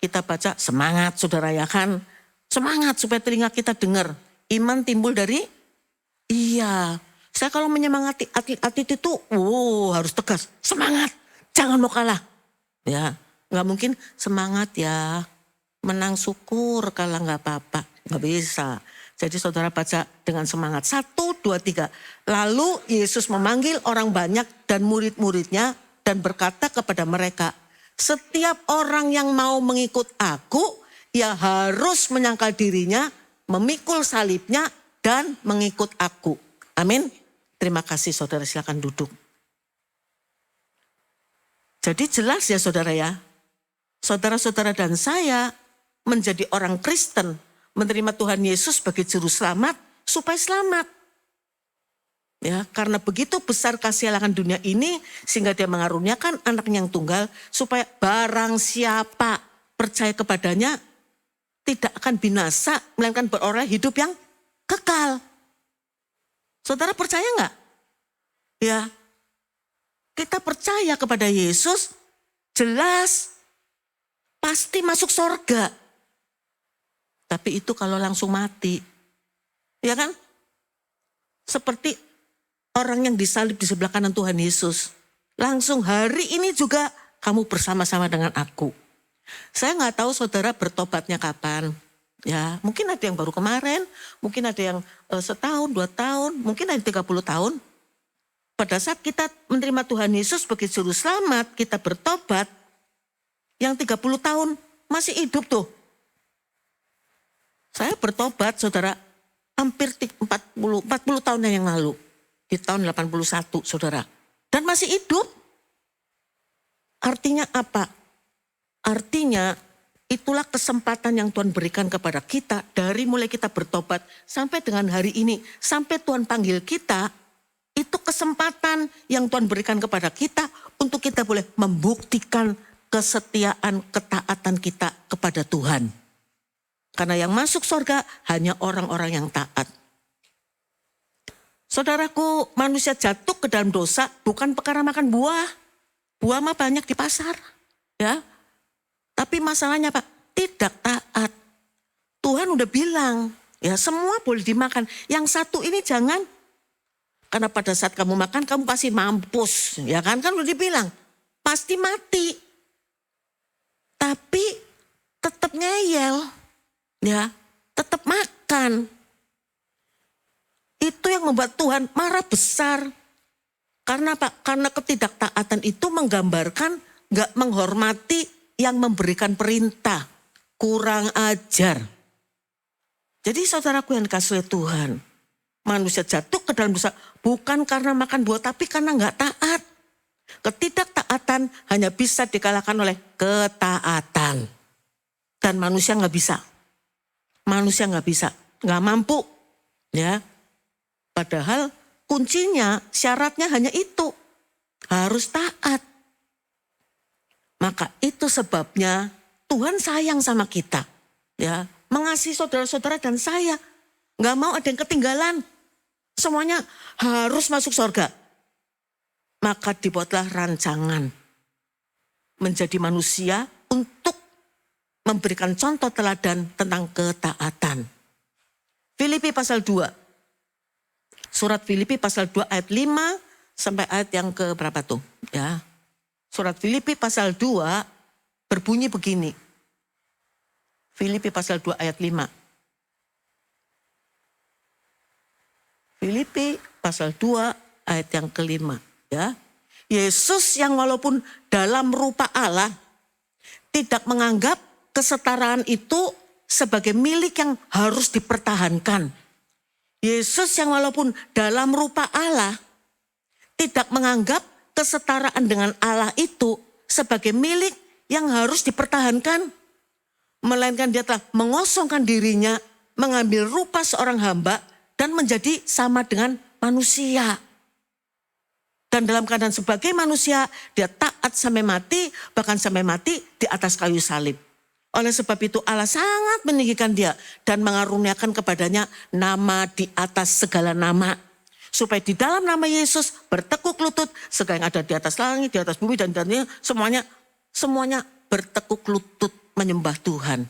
Kita baca semangat saudara ya kan. Semangat supaya telinga kita dengar. Iman timbul dari, iya. Saya kalau menyemangati atlet-atlet itu, harus tegas. Semangat, jangan mau kalah. Ya, gak mungkin semangat ya. Menang syukur, kalah gak apa-apa. Gak bisa. Jadi saudara baca dengan semangat. 1, 2, 3. Lalu Yesus memanggil orang banyak dan murid-muridnya dan berkata kepada mereka, setiap orang yang mau mengikut aku, ia harus menyangkal dirinya, memikul salibnya dan mengikut aku. Amin. Terima kasih saudara, silakan duduk. Jadi jelas ya saudara ya. Saudara-saudara dan saya menjadi orang Kristen, menerima Tuhan Yesus sebagai juru selamat supaya selamat. Ya, karena begitu besar kasih Allah akan dunia ini sehingga dia mengaruniakan anaknya yang tunggal supaya barang siapa percaya kepadanya tidak akan binasa melainkan beroleh hidup yang kekal. Saudara percaya enggak? Ya. Kita percaya kepada Yesus jelas pasti masuk surga. Tapi itu kalau langsung mati. Ya kan? Seperti orang yang disalib di sebelah kanan Tuhan Yesus. Langsung hari ini juga kamu bersama-sama dengan aku. Saya gak tahu saudara bertobatnya kapan. Ya, mungkin ada yang baru kemarin, mungkin ada yang setahun, 2 tahun, mungkin ada 30 tahun. Pada saat kita menerima Tuhan Yesus sebagai juru selamat, kita bertobat, yang 30 tahun masih hidup tuh. Saya bertobat, saudara, hampir 40 tahun yang lalu. Di tahun 81, saudara. Dan masih hidup. Artinya apa? Artinya itulah kesempatan yang Tuhan berikan kepada kita dari mulai kita bertobat sampai dengan hari ini. Sampai Tuhan panggil kita, itu kesempatan yang Tuhan berikan kepada kita untuk kita boleh membuktikan kesetiaan, ketaatan kita kepada Tuhan. Karena yang masuk surga hanya orang-orang yang taat. Saudaraku, manusia jatuh ke dalam dosa bukan perkara makan buah. Buah mah banyak di pasar. Ya. Tapi masalahnya Pak, tidak taat. Tuhan udah bilang, ya semua boleh dimakan. Yang satu ini jangan. Karena pada saat kamu makan, kamu pasti mampus. Ya kan udah dibilang, pasti mati. Tapi tetap ngeyel. Ya, tetap makan. Itu yang membuat Tuhan marah besar. Karena apa? Karena ketidaktaatan itu menggambarkan gak menghormati yang memberikan perintah. Kurang ajar. Jadi saudaraku yang dikasihi oleh Tuhan, manusia jatuh ke dalam dosa bukan karena makan buah, tapi karena gak taat. Ketidaktaatan hanya bisa dikalahkan oleh ketaatan. Dan manusia gak bisa. Manusia gak bisa, gak mampu. Ya, padahal kuncinya, syaratnya hanya itu. Harus taat. Maka itu sebabnya Tuhan sayang sama kita. Ya, mengasihi saudara-saudara dan saya. Gak mau ada yang ketinggalan. Semuanya harus masuk surga. Maka dibuatlah rancangan. Menjadi manusia untuk memberikan contoh teladan tentang ketaatan. Filipi pasal 2. Surat Filipi pasal 2 ayat 5 sampai ayat yang ke berapa tuh? Ya. Surat Filipi pasal 2 berbunyi begini. Filipi pasal 2 ayat 5. Filipi pasal 2 ayat yang kelima. Ya. Yesus yang walaupun dalam rupa Allah tidak menganggap kesetaraan itu sebagai milik yang harus dipertahankan. Yesus yang walaupun dalam rupa Allah tidak menganggap kesetaraan dengan Allah itu sebagai milik yang harus dipertahankan. Melainkan dia telah mengosongkan dirinya, mengambil rupa seorang hamba dan menjadi sama dengan manusia. Dan dalam keadaan sebagai manusia, dia taat sampai mati, bahkan sampai mati di atas kayu salib. Oleh sebab itu Allah sangat meninggikan dia dan mengaruniakan kepadanya nama di atas segala nama. Supaya di dalam nama Yesus bertekuk lutut, segala yang ada di atas langit, di atas bumi dan semuanya bertekuk lutut menyembah Tuhan.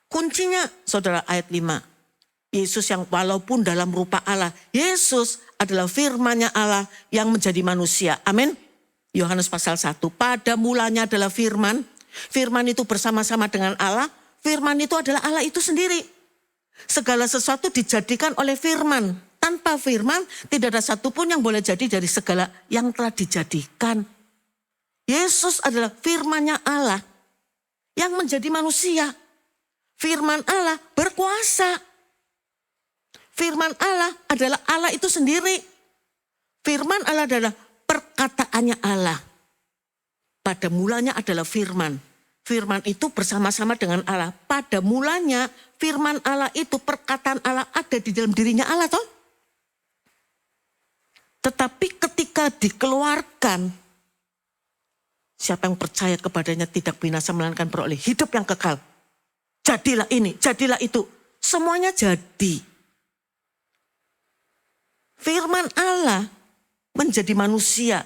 Kuncinya saudara ayat 5. Yesus yang walaupun dalam rupa Allah, Yesus adalah firman-Nya Allah yang menjadi manusia. Amin. Yohanes pasal 1. Pada mulanya adalah firman. Firman itu bersama-sama dengan Allah. Firman itu adalah Allah itu sendiri. Segala sesuatu dijadikan oleh firman. Tanpa firman tidak ada satupun yang boleh jadi dari segala yang telah dijadikan. Yesus adalah firman-Nya Allah yang menjadi manusia. Firman Allah berkuasa. Firman Allah adalah Allah itu sendiri. Firman Allah adalah perkataannya Allah. Pada mulanya adalah firman. Firman itu bersama-sama dengan Allah. Pada mulanya firman Allah itu, perkataan Allah ada di dalam dirinya Allah toh. Tetapi ketika dikeluarkan, siapa yang percaya kepadanya tidak binasa melainkan beroleh hidup yang kekal. Jadilah ini, jadilah itu. Semuanya jadi. Firman Allah menjadi manusia.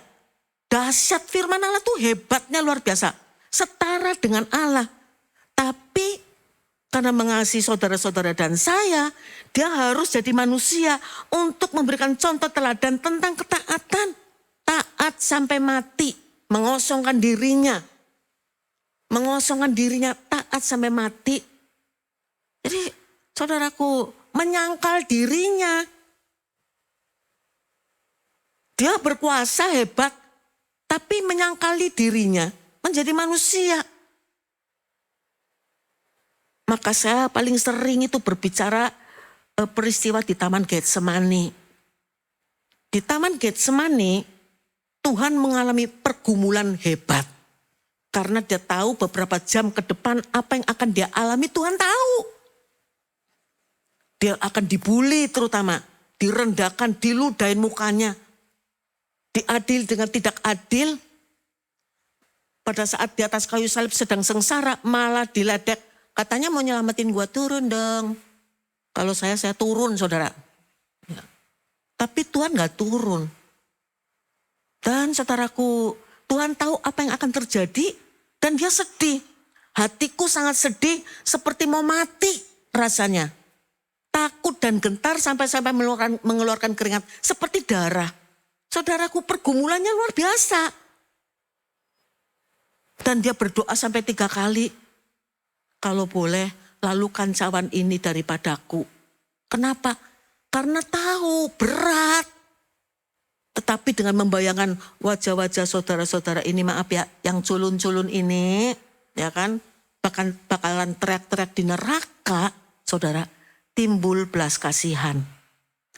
Dahsyat firman Allah tuh hebatnya luar biasa. Setara dengan Allah. Tapi karena mengasihi saudara-saudara dan saya, dia harus jadi manusia untuk memberikan contoh teladan tentang ketaatan. Taat sampai mati. Mengosongkan dirinya. Mengosongkan dirinya, taat sampai mati. Jadi saudaraku, menyangkal dirinya. Dia berkuasa hebat, tapi menyangkali dirinya menjadi manusia. Maka saya paling sering itu berbicara peristiwa di Taman Getsemani. Di Taman Getsemani, Tuhan mengalami pergumulan hebat. Karena dia tahu beberapa jam ke depan apa yang akan dia alami, Tuhan tahu. Dia akan dibully terutama, direndahkan, diludahin mukanya. Diadil dengan tidak adil. Pada saat di atas kayu salib sedang sengsara, malah diledek. Katanya mau nyelamatin gua, turun dong. Kalau saya turun saudara. Ya. Tapi Tuhan gak turun. Dan saudaraku, Tuhan tahu apa yang akan terjadi dan dia sedih. Hatiku sangat sedih seperti mau mati rasanya. Takut dan gentar sampai-sampai mengeluarkan keringat seperti darah. Saudaraku, pergumulannya luar biasa. Dan dia berdoa sampai 3 kali. Kalau boleh, lalukan cawan ini daripadaku. Kenapa? Karena tahu berat. Tetapi dengan membayangkan wajah-wajah saudara-saudara ini, maaf ya, yang culun-culun ini, ya kan, bakalan teriak-teriak di neraka, saudara, timbul belas kasihan.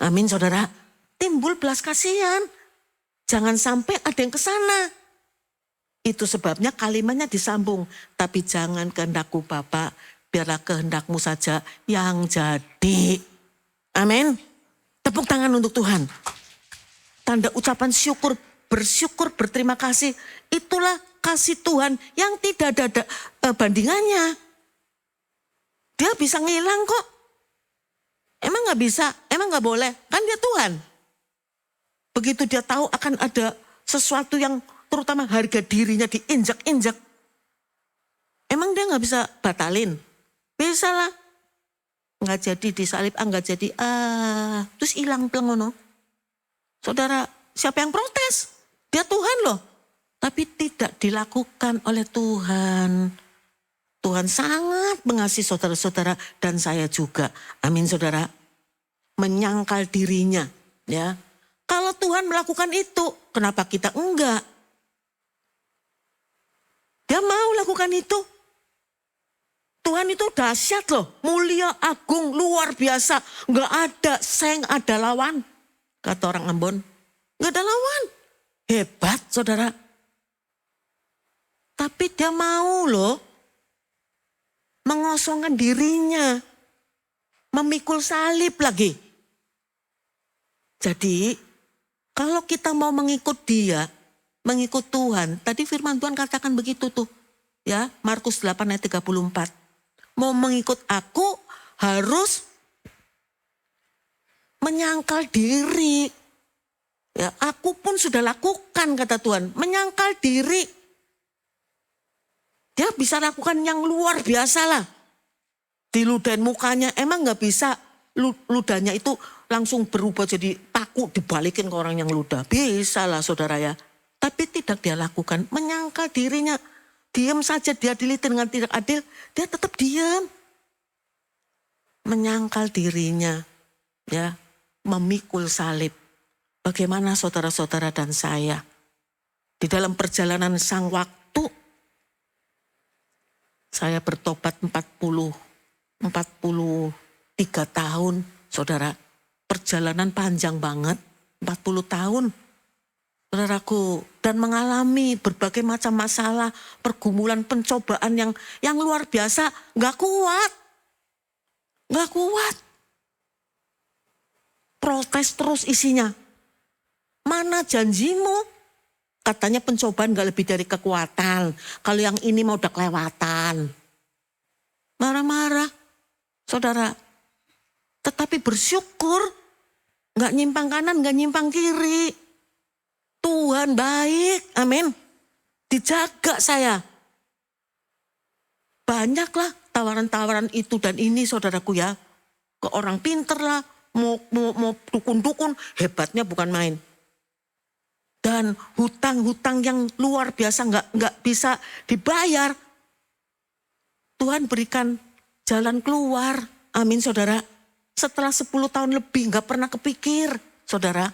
Amin, saudara. Timbul belas kasihan. Jangan sampai ada yang ke sana. Itu sebabnya kalimatnya disambung. Tapi jangan kehendakku Bapa, biarlah kehendakmu saja yang jadi. Amin. Tepuk tangan untuk Tuhan. Tanda ucapan syukur, bersyukur, berterima kasih. Itulah kasih Tuhan yang tidak ada bandingannya. Dia bisa ngilang kok. Emang gak bisa? Emang gak boleh? Kan dia Tuhan. Begitu dia tahu akan ada sesuatu yang terutama harga dirinya diinjak-injak. Emang dia gak bisa batalin? Bisa lah. Gak jadi disalib, gak jadi. Terus hilang pelengono. Saudara, siapa yang protes? Dia Tuhan loh. Tapi tidak dilakukan oleh Tuhan. Tuhan sangat mengasihi saudara-saudara dan saya juga. Amin saudara. Menyangkal dirinya. Ya. Kalau Tuhan melakukan itu, kenapa kita enggak? Dia mau lakukan itu. Tuhan itu dahsyat loh. Mulia, agung, luar biasa. Enggak ada seng, ada lawan. Kata orang Ambon. Enggak ada lawan. Hebat saudara. Tapi dia mau loh. Mengosongkan dirinya. Memikul salib lagi. Jadi kalau kita mau mengikut dia. Mengikut Tuhan. Tadi firman Tuhan katakan begitu tuh. Ya, Markus 8 ayat 34. Mau mengikut aku harus menyangkal diri. Ya, aku pun sudah lakukan kata Tuhan. Menyangkal diri. Dia bisa lakukan yang luar biasa lah. Diludahin mukanya. Emang gak bisa ludahnya itu langsung berubah jadi paku dibalikin ke orang yang ludah. Bisa lah saudara ya. Tapi tidak dia lakukan. Menyangkal dirinya. Diam saja diadili dengan tidak adil. Dia tetap diam. Menyangkal dirinya. Ya. Memikul salib. Bagaimana saudara-saudara dan saya. Di dalam perjalanan sang waktu. Saya bertobat 43 tahun. Saudara. Perjalanan panjang banget. 40 tahun. Saudaraku, dan mengalami berbagai macam masalah, pergumulan, pencobaan yang luar biasa, gak kuat. Gak kuat. Protes terus isinya. Mana janjimu? Katanya pencobaan gak lebih dari kekuatan. Kalau yang ini mau udah kelewatan. Marah-marah, saudara. Tetapi bersyukur, gak nyimpang kanan, gak nyimpang kiri. Tuhan baik, amin. Dijaga saya. Banyaklah tawaran-tawaran itu dan ini saudaraku ya. Ke orang pinter lah, mau dukun-dukun, hebatnya bukan main. Dan hutang-hutang yang luar biasa nggak bisa dibayar. Tuhan berikan jalan keluar. Amin saudara. Setelah 10 tahun lebih gak pernah kepikir saudara.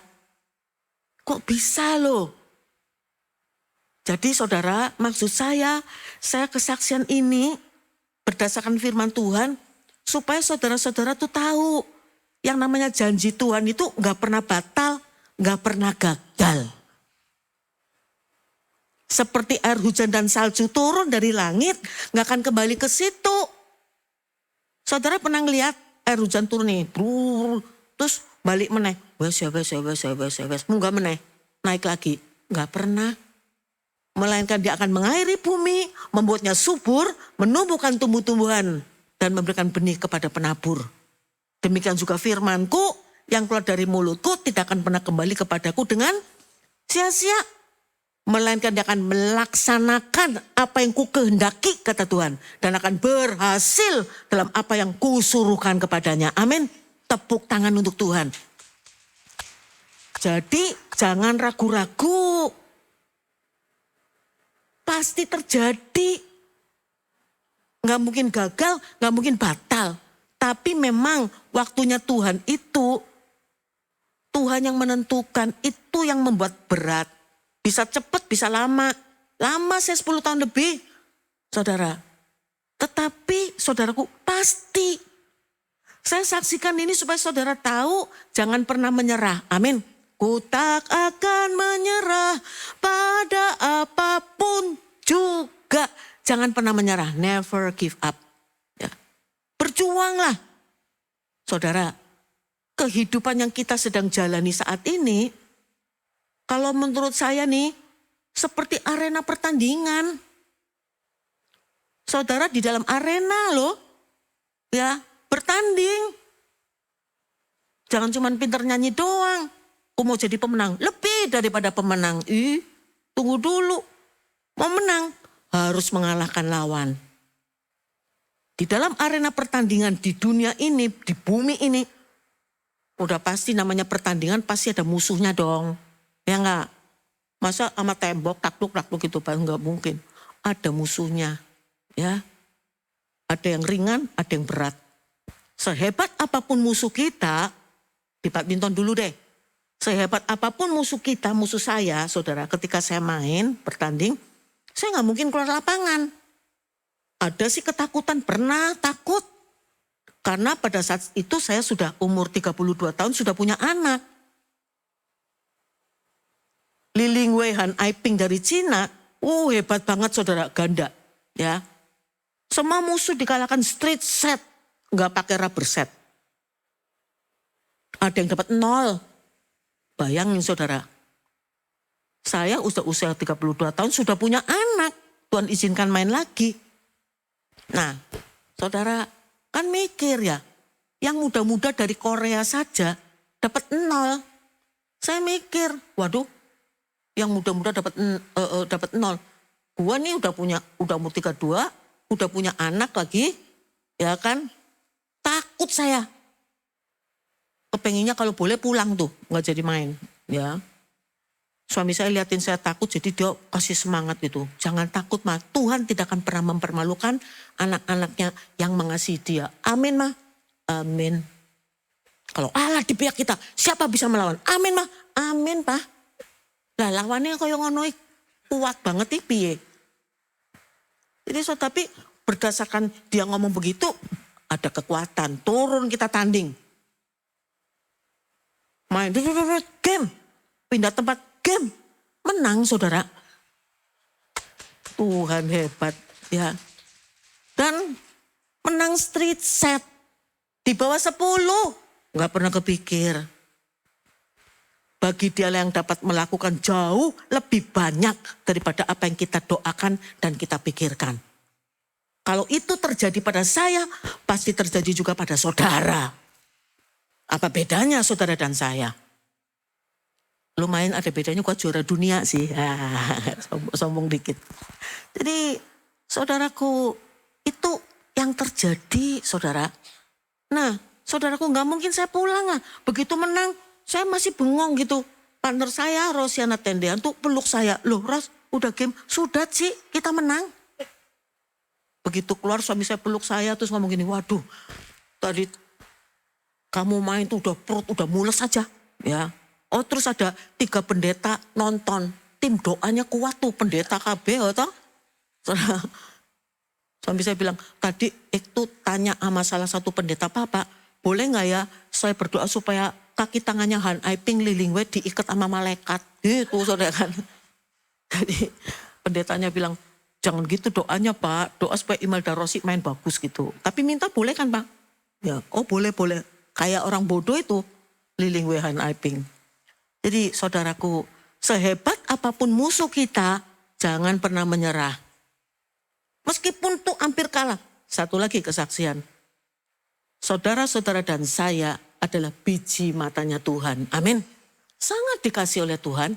Kok bisa loh? Jadi saudara, maksud saya kesaksian ini berdasarkan firman Tuhan supaya saudara-saudara tuh tahu yang namanya janji Tuhan itu gak pernah batal, gak pernah gagal. Seperti air hujan dan salju turun dari langit, gak akan kembali ke situ. Saudara pernah ngeliat air hujan turun nih, terus balik meneh, wes, munggah meneh, naik lagi, gak pernah. Melainkan dia akan mengairi bumi, membuatnya subur, menumbuhkan tumbuh-tumbuhan, dan memberikan benih kepada penabur. Demikian juga firmanku yang keluar dari mulutku tidak akan pernah kembali kepadaku dengan sia-sia. Melainkan dia akan melaksanakan apa yang ku kehendaki, kata Tuhan. Dan akan berhasil dalam apa yang kusuruhkan kepadanya. Amin. Tepuk tangan untuk Tuhan. Jadi jangan ragu-ragu. Pasti terjadi. Gak mungkin gagal, gak mungkin batal. Tapi memang waktunya Tuhan itu, Tuhan yang menentukan, itu yang membuat berat. Bisa cepat, bisa lama. Lama saya 10 tahun lebih, saudara. Tetapi saudaraku pasti. Saya saksikan ini supaya saudara tahu, jangan pernah menyerah. Amin. Ku tak akan menyerah pada apapun juga. Jangan pernah menyerah, never give up. Ya. Berjuanglah. Saudara, kehidupan yang kita sedang jalani saat ini, kalau menurut saya nih, seperti arena pertandingan. Saudara di dalam arena loh, ya bertanding. Jangan cuma pinter nyanyi doang. Aku mau jadi pemenang, lebih daripada pemenang. Tunggu dulu, mau menang harus mengalahkan lawan. Di dalam arena pertandingan di dunia ini, di bumi ini, udah pasti namanya pertandingan pasti ada musuhnya dong. Ya enggak? Masa sama tembok takluk-takluk gitu, Pak? Enggak mungkin. Ada musuhnya. Ya. Ada yang ringan, ada yang berat. Sehebat apapun musuh kita, di badminton dulu deh. Sehebat apapun musuh kita, musuh saya, saudara, ketika saya main, bertanding, saya nggak mungkin keluar lapangan. Ada sih ketakutan, pernah takut. Karena pada saat itu saya sudah umur 32 tahun, sudah punya anak. Li Lingwei Han Aiping dari Cina, hebat banget saudara, ganda. Ya, semua musuh dikalahkan straight set, nggak pakai rubber set. Ada yang dapat 0. Bayangin saudara, saya usia 32 tahun sudah punya anak. Tuhan izinkan main lagi. Nah, saudara kan mikir ya, yang muda-muda dari Korea saja dapat 0. Saya mikir, waduh, yang muda-muda dapat 0. Gua nih udah umur 32, udah punya anak lagi, ya kan? Takut saya. Kepenginnya kalau boleh pulang tuh, nggak jadi main, ya. Suami saya liatin saya takut, jadi dia kasih semangat gitu. Jangan takut, Ma. Tuhan tidak akan pernah mempermalukan anak-anaknya yang mengasihi dia. Amin, Ma. Amin. Kalau Allah di pihak kita, siapa bisa melawan? Amin, Ma. Amin, Pak. Lah lawannya kayak ngono kuat banget piye. Jadi tapi berdasarkan dia ngomong begitu, ada kekuatan. Turun kita tanding. Main, game. Pindah tempat, game. Menang saudara. Tuhan hebat ya. Dan menang street set. Di bawah 10. Gak pernah kepikir. Bagi dia yang dapat melakukan jauh lebih banyak daripada apa yang kita doakan dan kita pikirkan. Kalau itu terjadi pada saya, pasti terjadi juga pada saudara. Apa bedanya saudara dan saya? Lumayan ada bedanya, gua juara dunia sih. Sombong dikit. Jadi saudaraku, itu yang terjadi saudara. Nah saudaraku gak mungkin saya pulang lah. Begitu menang saya masih bengong gitu. Partner saya Rosiana Tendean tuh peluk saya. Loh Ros udah game, sudah sih kita menang. Begitu keluar suami saya peluk saya terus ngomong gini, waduh tadi kamu main tuh udah perut udah mules aja ya. Oh terus ada 3 pendeta nonton, tim doanya kuat tuh pendeta KB toh. Sampai saya bilang tadi itu tanya sama salah satu pendeta, Pak, boleh nggak ya saya berdoa supaya kaki tangannya Han Aiping Lilingwe diikat sama malaikat gitu saudara kan. Jadi pendetanya bilang jangan gitu doanya Pak, doa supaya Imelda Rossi main bagus gitu. Tapi minta boleh kan Pak? Ya, oh boleh. Kayak orang bodoh itu Lilingwe Han Aiping. Jadi saudaraku, sehebat apapun musuh kita, jangan pernah menyerah. Meskipun tuh hampir kalah. Satu lagi kesaksian. Saudara-saudara dan saya adalah biji matanya Tuhan. Amin. Sangat dikasih oleh Tuhan.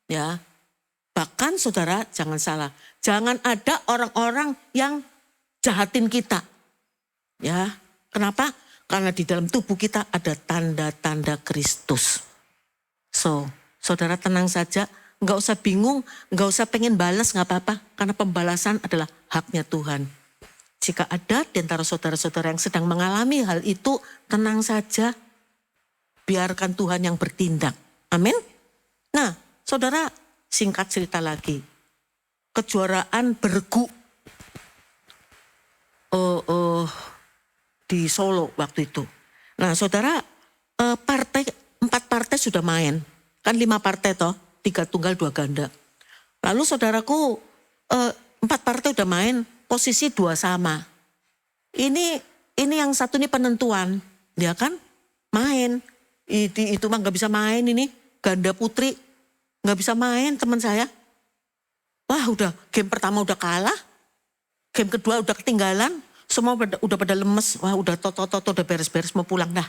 Ya. Bahkan saudara jangan salah. Jangan ada orang-orang yang jahatin kita. Ya. Kenapa? Karena di dalam tubuh kita ada tanda-tanda Kristus. So, saudara tenang saja. Nggak usah bingung, nggak usah pengen balas, nggak apa-apa. Karena pembalasan adalah haknya Tuhan. Jika ada di antara saudara-saudara yang sedang mengalami hal itu, tenang saja. Biarkan Tuhan yang bertindak. Amin. Nah, saudara, singkat cerita lagi. Kejuaraan bergu di Solo waktu itu. Nah, saudara, 4 partai sudah main. Kan 5 partai toh, 3 tunggal 2 ganda. Lalu saudaraku, 4 partai udah main, posisi 2 sama. Ini yang satu ini penentuan, ya kan? Main. Itu mah nggak bisa main ini, ganda putri nggak bisa main teman saya. Wah udah game pertama udah kalah, game kedua udah ketinggalan, semua udah pada lemes. Wah udah toto udah beres-beres mau pulang dah.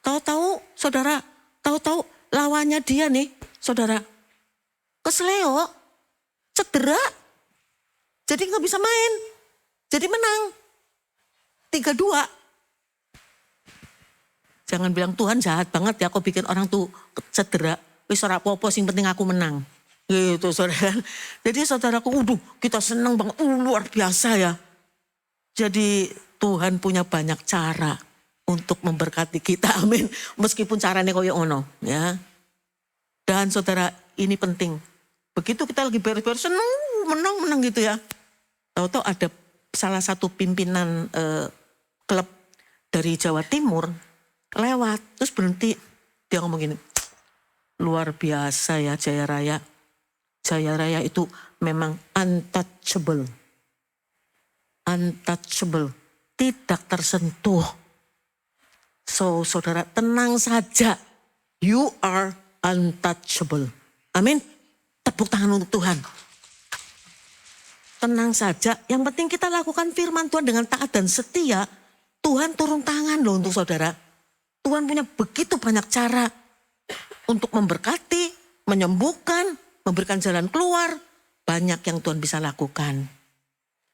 Tahu-tahu saudara, tahu-tahu lawannya dia nih, saudara, kesleo, cedera, jadi nggak bisa main, jadi menang 3-2. Jangan bilang Tuhan jahat banget ya, kok bikin orang tuh cedera, wis ora apa-apa, sing penting aku menang. Gitu saudara. Jadi saudaraku, kita senang banget, luar biasa ya. Jadi Tuhan punya banyak cara untuk memberkati kita, amin. Meskipun caranya koyo ono, ya. Dan saudara, ini penting. Begitu kita lagi beres-beres, senang, menang gitu ya. Tahu-tahu ada salah satu pimpinan klub dari Jawa Timur lewat, terus berhenti. Dia ngomong gini, luar biasa ya Jaya Raya. Jaya Raya itu memang untouchable. Untouchable, tidak tersentuh. So, saudara tenang saja. You are untouchable. Amin. Tepuk tangan untuk Tuhan. Tenang saja. Yang penting kita lakukan firman Tuhan dengan taat dan setia. Tuhan turun tangan loh untuk saudara. Tuhan punya begitu banyak cara untuk memberkati, menyembuhkan, memberikan jalan keluar. Banyak yang Tuhan bisa lakukan.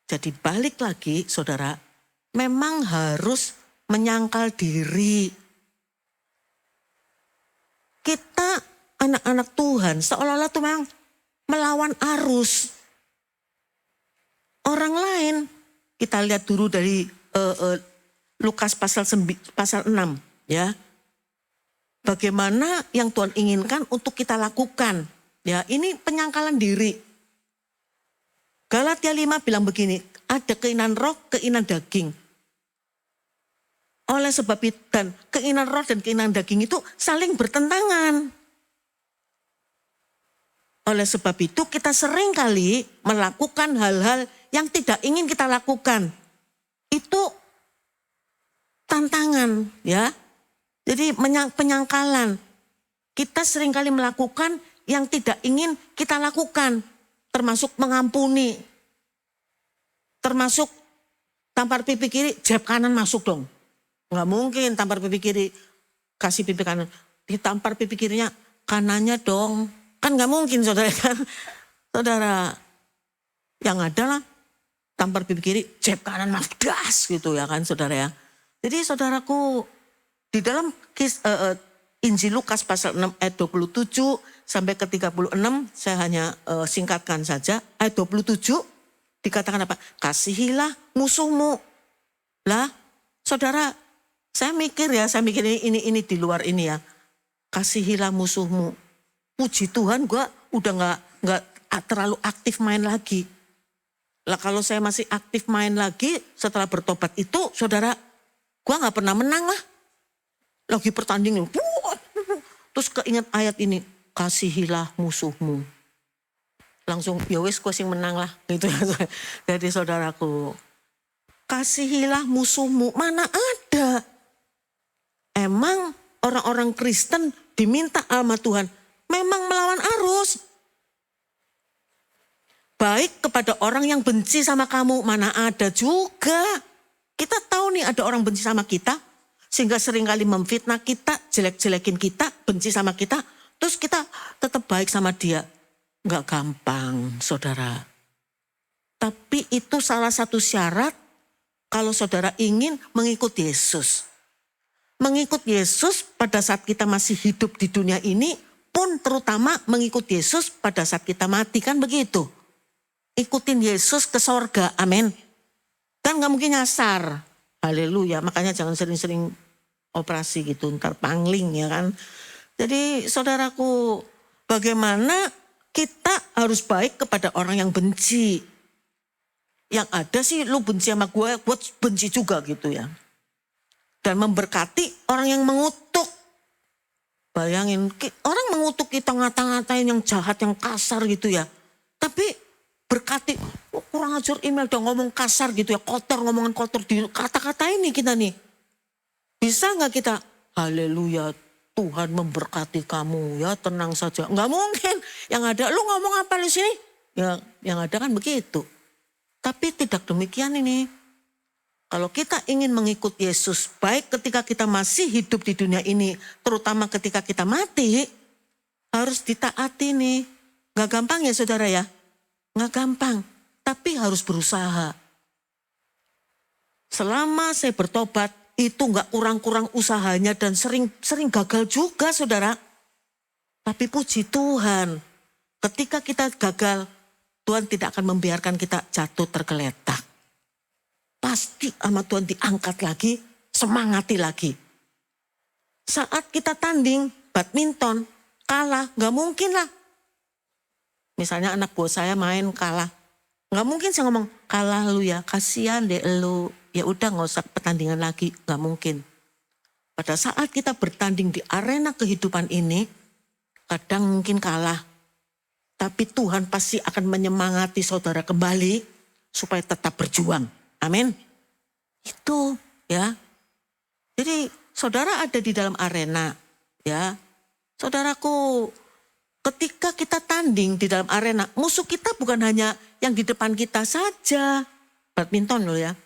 Jadi balik lagi saudara, memang harus menyangkal diri. Kita anak-anak Tuhan seolah-olah tuh memang melawan arus. Orang lain, kita lihat dulu dari Lukas pasal 6 ya. Bagaimana yang Tuhan inginkan untuk kita lakukan. Ya, ini penyangkalan diri. Galatia 5 bilang begini, ada keinginan roh, keinginan daging. Oleh sebab itu, dan keinginan roh dan keinginan daging itu saling bertentangan. Oleh sebab itu kita sering kali melakukan hal-hal yang tidak ingin kita lakukan. Itu tantangan ya. Jadi penyangkalan. Kita sering kali melakukan yang tidak ingin kita lakukan. Termasuk mengampuni. Termasuk tampar pipi kiri, jab kanan masuk dong. Nggak mungkin tampar pipi kiri, kasih pipi kanan. Ditampar pipi kirinya, kanannya dong. Kan nggak mungkin saudara kan. Saudara, yang adalah tampar pipi kiri, jab kanan masuk das gitu ya kan saudara ya. Jadi saudaraku, di dalam Injil Lukas pasal 6 ayat 27 sampai ke 36, saya hanya singkatkan saja. Ayat 27 dikatakan apa? Kasihilah musuhmu. Lah, Saudara, saya mikir ini di luar ini ya. Kasihilah musuhmu. Puji Tuhan gue udah nggak terlalu aktif main lagi. Lah kalau saya masih aktif main lagi setelah bertobat itu, saudara, gue nggak pernah menang lah. Lagi pertandingan, terus keinget ayat ini, kasihilah musuhmu. Langsung ya wes gue sing menang lah gitu ya. Jadi saudaraku, kasihilah musuhmu, mana ada. Emang orang-orang Kristen diminta sama Tuhan memang melawan arus. Baik kepada orang yang benci sama kamu, mana ada juga. Kita tahu nih ada orang benci sama kita, sehingga seringkali memfitnah kita, jelek-jelekin kita, benci sama kita, terus kita tetap baik sama dia. Enggak gampang, saudara. Tapi itu salah satu syarat kalau saudara ingin mengikut Yesus. Mengikut Yesus pada saat kita masih hidup di dunia ini, pun terutama mengikut Yesus pada saat kita mati, kan begitu. Ikutin Yesus ke sorga, amin. Kan gak mungkin nyasar, haleluya. Makanya jangan sering-sering operasi gitu, ntar pangling ya kan. Jadi saudaraku, bagaimana kita harus baik kepada orang yang benci. Yang ada sih lu benci sama gue benci juga gitu ya. Dan memberkati orang yang mengutuk. Bayangin, orang mengutuk kita ngata-ngatain yang jahat, yang kasar gitu ya. Tapi berkati, kurang ajar email udah ngomong kasar gitu ya, kotor, ngomongan kotor, di kata-kata ini kita nih. Bisa gak kita, haleluya, Tuhan memberkati kamu ya, tenang saja. Nggak mungkin, yang ada lu ngomong apa di sini? Ya, yang ada kan begitu. Tapi tidak demikian ini. Kalau kita ingin mengikut Yesus, baik ketika kita masih hidup di dunia ini, terutama ketika kita mati, harus ditaati nih. Gak gampang ya saudara ya? Gak gampang, tapi harus berusaha. Selama saya bertobat, itu gak kurang-kurang usahanya dan sering gagal juga saudara. Tapi puji Tuhan, ketika kita gagal, Tuhan tidak akan membiarkan kita jatuh tergeletak. Pasti sama Tuhan diangkat lagi, semangati lagi. Saat kita tanding badminton, kalah, gak mungkin lah. Misalnya anak buah saya main kalah. Gak mungkin saya ngomong, kalah lu ya, kasihan deh lu. Ya udah gak usah pertandingan lagi, gak mungkin. Pada saat kita bertanding di arena kehidupan ini, kadang mungkin kalah. Tapi Tuhan pasti akan menyemangati saudara kembali, supaya tetap berjuang. Amin. Itu ya. Jadi saudara ada di dalam arena ya. Saudaraku, ketika kita tanding di dalam arena, musuh kita bukan hanya yang di depan kita saja. Badminton loh ya.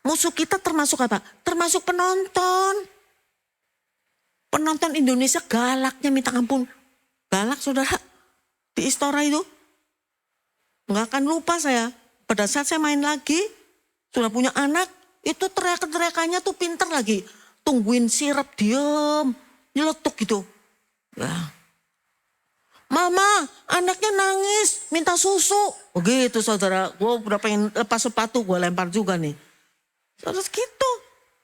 Musuh kita termasuk apa? Termasuk penonton. Penonton Indonesia galaknya minta ampun. Galak saudara. Di Istora itu. Nggak akan lupa saya. Pada saat saya main lagi, sudah punya anak, itu teriakan-teriakannya tuh pinter lagi. Tungguin sirap, diem, nyeletuk gitu. Ya. Mama, anaknya nangis, minta susu. Begitu saudara, gue udah pengen lepas sepatu, gue lempar juga nih. Terus gitu,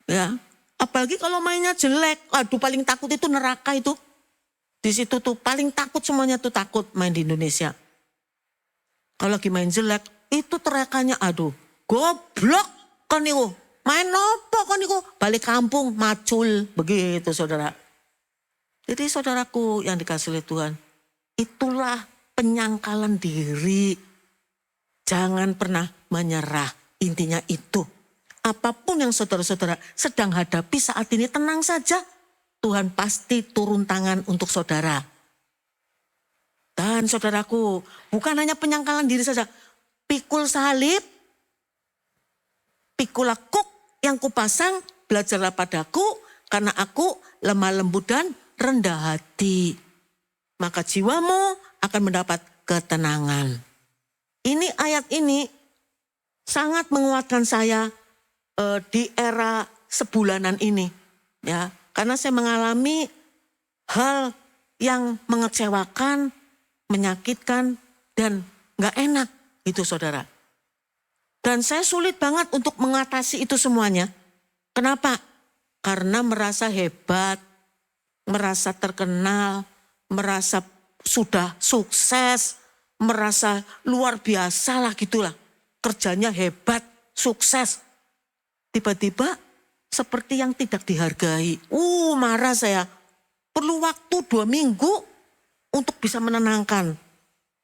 ya. Apalagi kalau mainnya jelek, aduh paling takut itu neraka itu. Di situ tuh paling takut semuanya tuh takut main di Indonesia. Kalau lagi main jelek, itu teriakannya aduh goblok kan niku. Main nopo kan niku, balik kampung macul begitu saudara. Jadi saudaraku yang dikasih oleh Tuhan, itulah penyangkalan diri. Jangan pernah menyerah. Intinya itu. Apapun yang saudara-saudara sedang hadapi saat ini, tenang saja. Tuhan pasti turun tangan untuk saudara. Dan saudaraku, bukan hanya penyangkalan diri saja. Pikul salib, pikul kuk yang kupasang, belajarlah padaku karena aku lemah lembut dan rendah hati. Maka jiwamu akan mendapat ketenangan. Ini ayat ini sangat menguatkan saya di era sebulanan ini. Ya, karena saya mengalami hal yang mengecewakan, menyakitkan, dan gak enak. Itu saudara. Dan saya sulit banget untuk mengatasi itu semuanya. Kenapa? Karena merasa hebat, merasa terkenal, merasa sudah sukses, merasa luar biasa lah gitulah. Kerjanya hebat, sukses. Tiba-tiba seperti yang tidak dihargai. Marah saya. Perlu waktu 2 minggu untuk bisa menenangkan.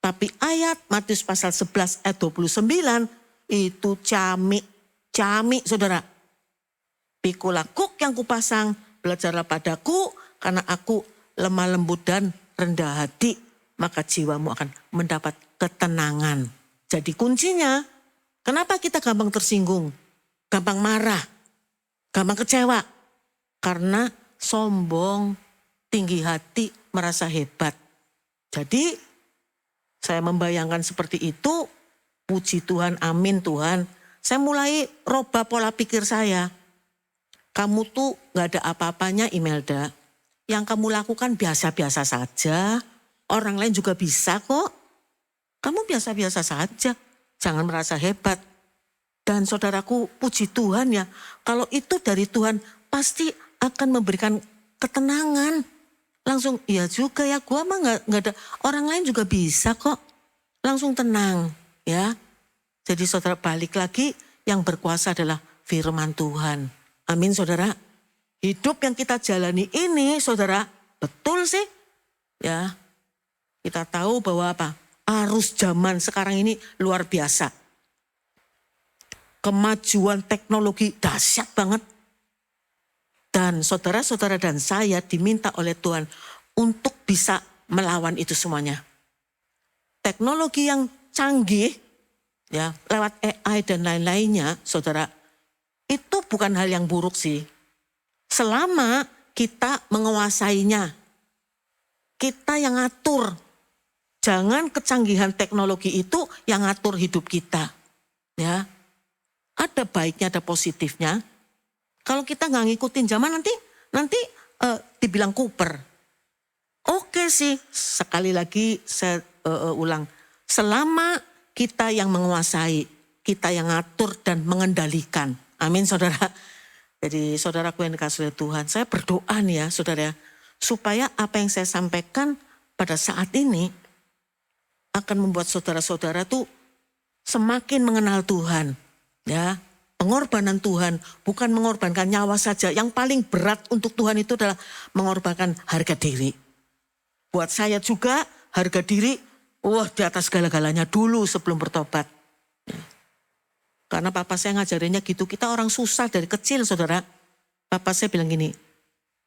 Tapi ayat Matius pasal 11 ayat 29 itu camik saudara. Pikulah kuk yang kupasang, belajarlah padaku karena aku lemah lembut dan rendah hati. Maka jiwamu akan mendapat ketenangan. Jadi kuncinya, kenapa kita gampang tersinggung, gampang marah, gampang kecewa? Karena sombong, tinggi hati, merasa hebat. Jadi saya membayangkan seperti itu, puji Tuhan, amin Tuhan. Saya mulai robah pola pikir saya. Kamu tuh gak ada apa-apanya Imelda. Yang kamu lakukan biasa-biasa saja. Orang lain juga bisa kok. Kamu biasa-biasa saja. Jangan merasa hebat. Dan saudaraku, puji Tuhan ya. Kalau itu dari Tuhan pasti akan memberikan ketenangan. Langsung, iya juga ya, gua mah gak ada. Orang lain juga bisa kok. Langsung tenang ya. Jadi saudara balik lagi, yang berkuasa adalah firman Tuhan. Amin saudara. Hidup yang kita jalani ini saudara, betul sih. Ya, kita tahu bahwa apa? Arus zaman sekarang ini luar biasa. Kemajuan teknologi dahsyat banget. Dan saudara-saudara dan saya diminta oleh Tuhan untuk bisa melawan itu semuanya. Teknologi yang canggih, ya lewat AI dan lain-lainnya, saudara, itu bukan hal yang buruk sih. Selama kita menguasainya, kita yang ngatur. Jangan kecanggihan teknologi itu yang ngatur hidup kita. Ya, ada baiknya, ada positifnya. Kalau kita nggak ngikutin zaman nanti dibilang kuper. Oke sih, sekali lagi saya ulang. Selama kita yang menguasai, kita yang ngatur dan mengendalikan. Amin saudara. Jadi saudaraku yang dikasihi oleh Tuhan, saya berdoa nih ya saudara, supaya apa yang saya sampaikan pada saat ini akan membuat saudara-saudara tuh semakin mengenal Tuhan. Ya, pengorbanan Tuhan bukan mengorbankan nyawa saja. Yang paling berat untuk Tuhan itu adalah mengorbankan harga diri. Buat saya juga harga diri, di atas segala-galanya dulu sebelum bertobat. Karena papa saya ngajarinnya gitu, kita orang susah dari kecil saudara. Papa saya bilang gini,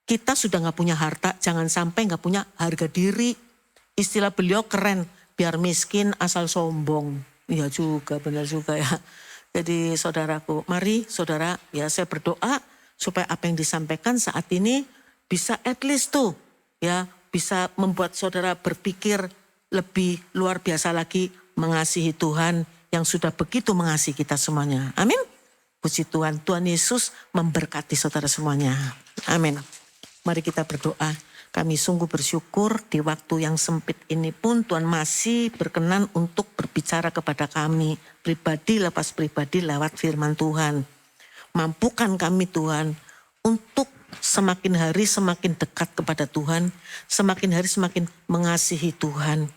kita sudah gak punya harta, jangan sampai gak punya harga diri. Istilah beliau keren, biar miskin asal sombong. Iya juga, benar juga ya. Jadi saudaraku, mari saudara, ya saya berdoa supaya apa yang disampaikan saat ini bisa at least tuh, ya bisa membuat saudara berpikir lebih luar biasa lagi mengasihi Tuhan yang sudah begitu mengasihi kita semuanya. Amin. Puji Tuhan, Tuhan Yesus memberkati saudara semuanya. Amin. Mari kita berdoa. Kami sungguh bersyukur di waktu yang sempit ini pun Tuhan masih berkenan untuk berbicara kepada kami. Pribadi lepas pribadi lewat firman Tuhan. Mampukan kami Tuhan untuk semakin hari semakin dekat kepada Tuhan. Semakin hari semakin mengasihi Tuhan.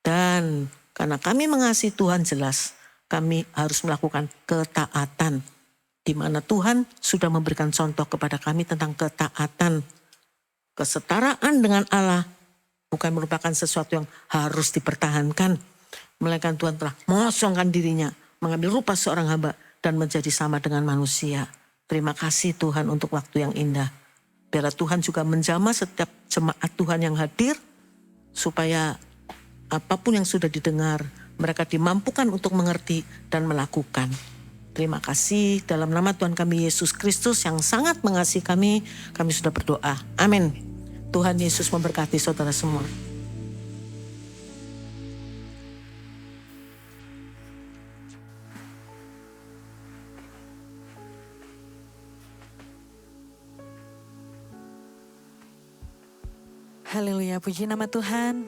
Dan karena kami mengasihi Tuhan jelas kami harus melakukan ketaatan. Di mana Tuhan sudah memberikan contoh kepada kami tentang ketaatan. Kesetaraan dengan Allah bukan merupakan sesuatu yang harus dipertahankan. Melainkan Tuhan telah mengosongkan dirinya, mengambil rupa seorang hamba dan menjadi sama dengan manusia. Terima kasih Tuhan untuk waktu yang indah. Biarlah Tuhan juga menjamah setiap jemaat Tuhan yang hadir supaya apapun yang sudah didengar, mereka dimampukan untuk mengerti dan melakukan. Terima kasih dalam nama Tuhan kami Yesus Kristus yang sangat mengasihi kami sudah berdoa. Amin. Tuhan Yesus memberkati saudara semua. Haleluya, puji nama Tuhan.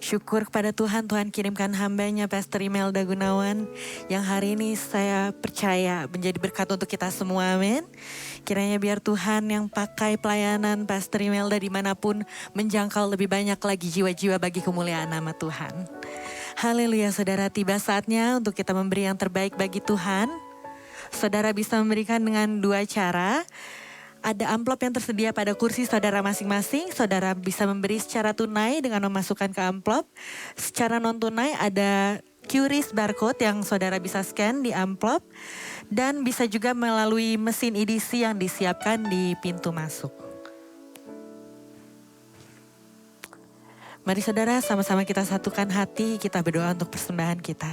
Syukur kepada Tuhan, Tuhan kirimkan hambanya Pastor Imelda Gunawan yang hari ini saya percaya menjadi berkat untuk kita semua, amin. Kiranya biar Tuhan yang pakai pelayanan Pastor Imelda dimanapun menjangkau lebih banyak lagi jiwa-jiwa bagi kemuliaan nama Tuhan. Haleluya, saudara, tiba saatnya untuk kita memberi yang terbaik bagi Tuhan. Saudara bisa memberikan dengan dua cara. Ada amplop yang tersedia pada kursi saudara masing-masing. Saudara bisa memberi secara tunai dengan memasukkan ke amplop. Secara non tunai ada QRIS barcode yang saudara bisa scan di amplop. Dan bisa juga melalui mesin EDC yang disiapkan di pintu masuk. Mari saudara sama-sama kita satukan hati, kita berdoa untuk persembahan kita.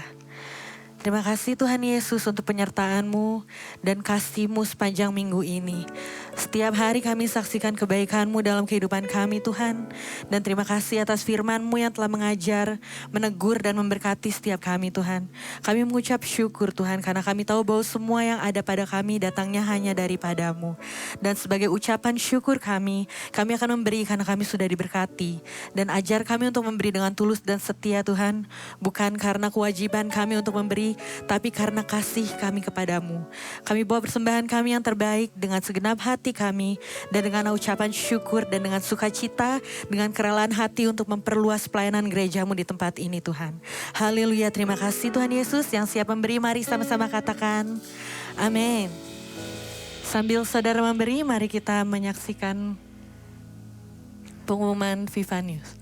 Terima kasih Tuhan Yesus untuk penyertaan-Mu dan kasih-Mu sepanjang minggu ini. Setiap hari kami saksikan kebaikan-Mu dalam kehidupan kami Tuhan. Dan terima kasih atas firman-Mu yang telah mengajar, menegur dan memberkati setiap kami Tuhan. Kami mengucap syukur Tuhan karena kami tahu bahwa semua yang ada pada kami datangnya hanya daripada-Mu. Dan sebagai ucapan syukur kami akan memberi karena kami sudah diberkati. Dan ajar kami untuk memberi dengan tulus dan setia Tuhan. Bukan karena kewajiban kami untuk memberi, tapi karena kasih kami kepadamu. Kami bawa persembahan kami yang terbaik dengan segenap hati kami, dan dengan ucapan syukur dan dengan sukacita, dengan kerelaan hati untuk memperluas pelayanan gerejamu di tempat ini Tuhan. Haleluya, terima kasih Tuhan Yesus yang siap memberi. Mari sama-sama katakan amin. Sambil saudara memberi, mari kita menyaksikan pengumuman Viva News.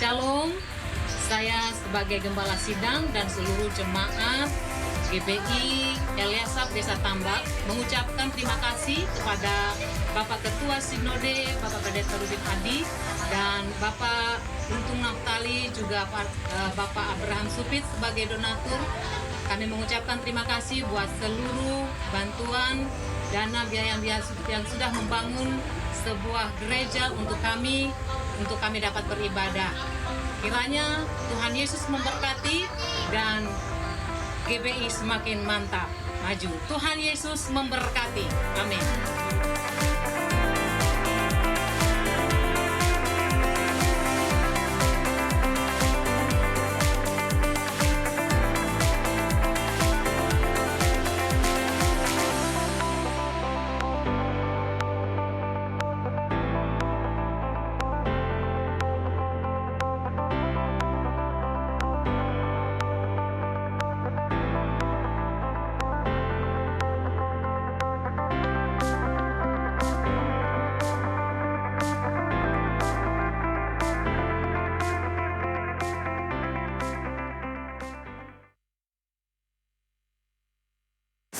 Shalom, saya sebagai Gembala Sidang dan seluruh jemaat GBI Eliasab Desa Tambak mengucapkan terima kasih kepada Bapak Ketua Sinode, Bapak Pendeta Rubin Adi, dan Bapak Untung Naftali, juga Bapak Abraham Supit sebagai donatur. Kami mengucapkan terima kasih buat seluruh bantuan dana biaya yang sudah membangun sebuah gereja untuk kami dapat beribadah. Kiranya Tuhan Yesus memberkati dan GBI semakin mantap maju. Tuhan Yesus memberkati. Amin.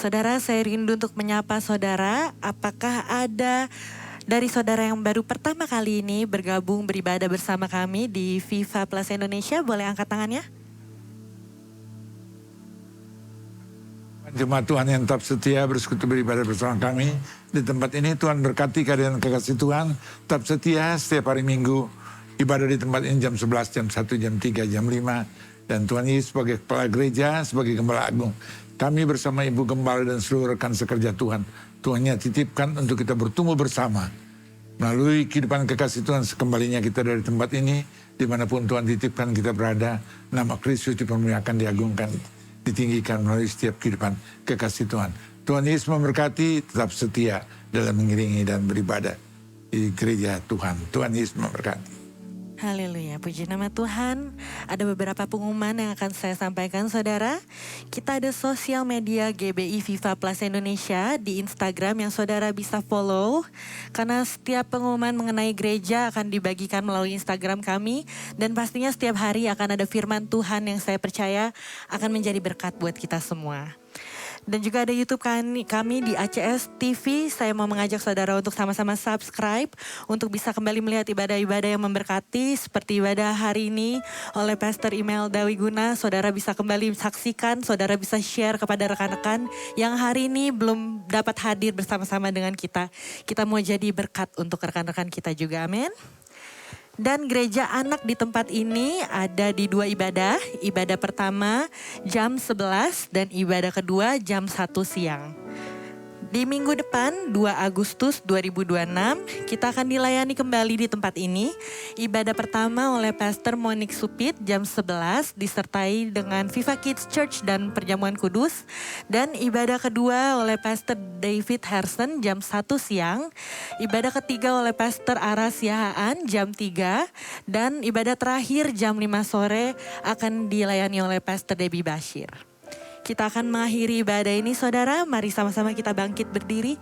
Saudara, saya rindu untuk menyapa saudara. Apakah ada dari saudara yang baru pertama kali ini bergabung beribadah bersama kami di Viva Plus Indonesia? Boleh angkat tangannya? Jemaat Tuhan yang tetap setia bersekutu beribadah bersama kami di tempat ini. Tuhan berkati kalian kekasih Tuhan. Tetap setia setiap hari Minggu. Ibadah di tempat ini jam 11, jam 1, jam 3, jam 5. Dan Tuhan Yesus sebagai kepala gereja, sebagai gembala agung. Kami bersama Ibu Gembala dan seluruh rekan sekerja Tuhan. Tuhannya titipkan untuk kita bertumbuh bersama. Melalui kehidupan kekasih Tuhan sekembalinya kita dari tempat ini. Dimanapun Tuhan titipkan kita berada. Nama Kristus dipermuliakan, diagungkan, ditinggikan melalui setiap kehidupan kekasih Tuhan. Tuhan Yesus memberkati, tetap setia dalam mengiringi dan beribadah di gereja Tuhan. Tuhan Yesus memberkati. Haleluya, puji nama Tuhan. Ada beberapa pengumuman yang akan saya sampaikan saudara. Kita ada sosial media GBI Viva Plus Indonesia di Instagram yang saudara bisa follow. Karena setiap pengumuman mengenai gereja akan dibagikan melalui Instagram kami. Dan pastinya setiap hari akan ada firman Tuhan yang saya percaya akan menjadi berkat buat kita semua. Dan juga ada YouTube kami di ACS TV. Saya mau mengajak saudara untuk sama-sama subscribe untuk bisa kembali melihat ibadah-ibadah yang memberkati seperti ibadah hari ini oleh Pastor Imelda Wiguna. Saudara bisa kembali saksikan, saudara bisa share kepada rekan-rekan yang hari ini belum dapat hadir bersama-sama dengan kita. Kita mau jadi berkat untuk rekan-rekan kita juga, amin. Dan gereja anak di tempat ini ada di 2 ibadah. Ibadah pertama jam 11 dan ibadah kedua jam 1 siang. Di minggu depan 2 Agustus 2026 kita akan dilayani kembali di tempat ini. Ibadah pertama oleh Pastor Monique Supit jam 11 disertai dengan Viva Kids Church dan Perjamuan Kudus. Dan ibadah kedua oleh Pastor David Harrison jam 1 siang. Ibadah ketiga oleh Pastor Aras Yahaan jam 3. Dan ibadah terakhir jam 5 sore akan dilayani oleh Pastor Debbie Bashir. Kita akan mengakhiri ibadah ini saudara, mari sama-sama kita bangkit berdiri.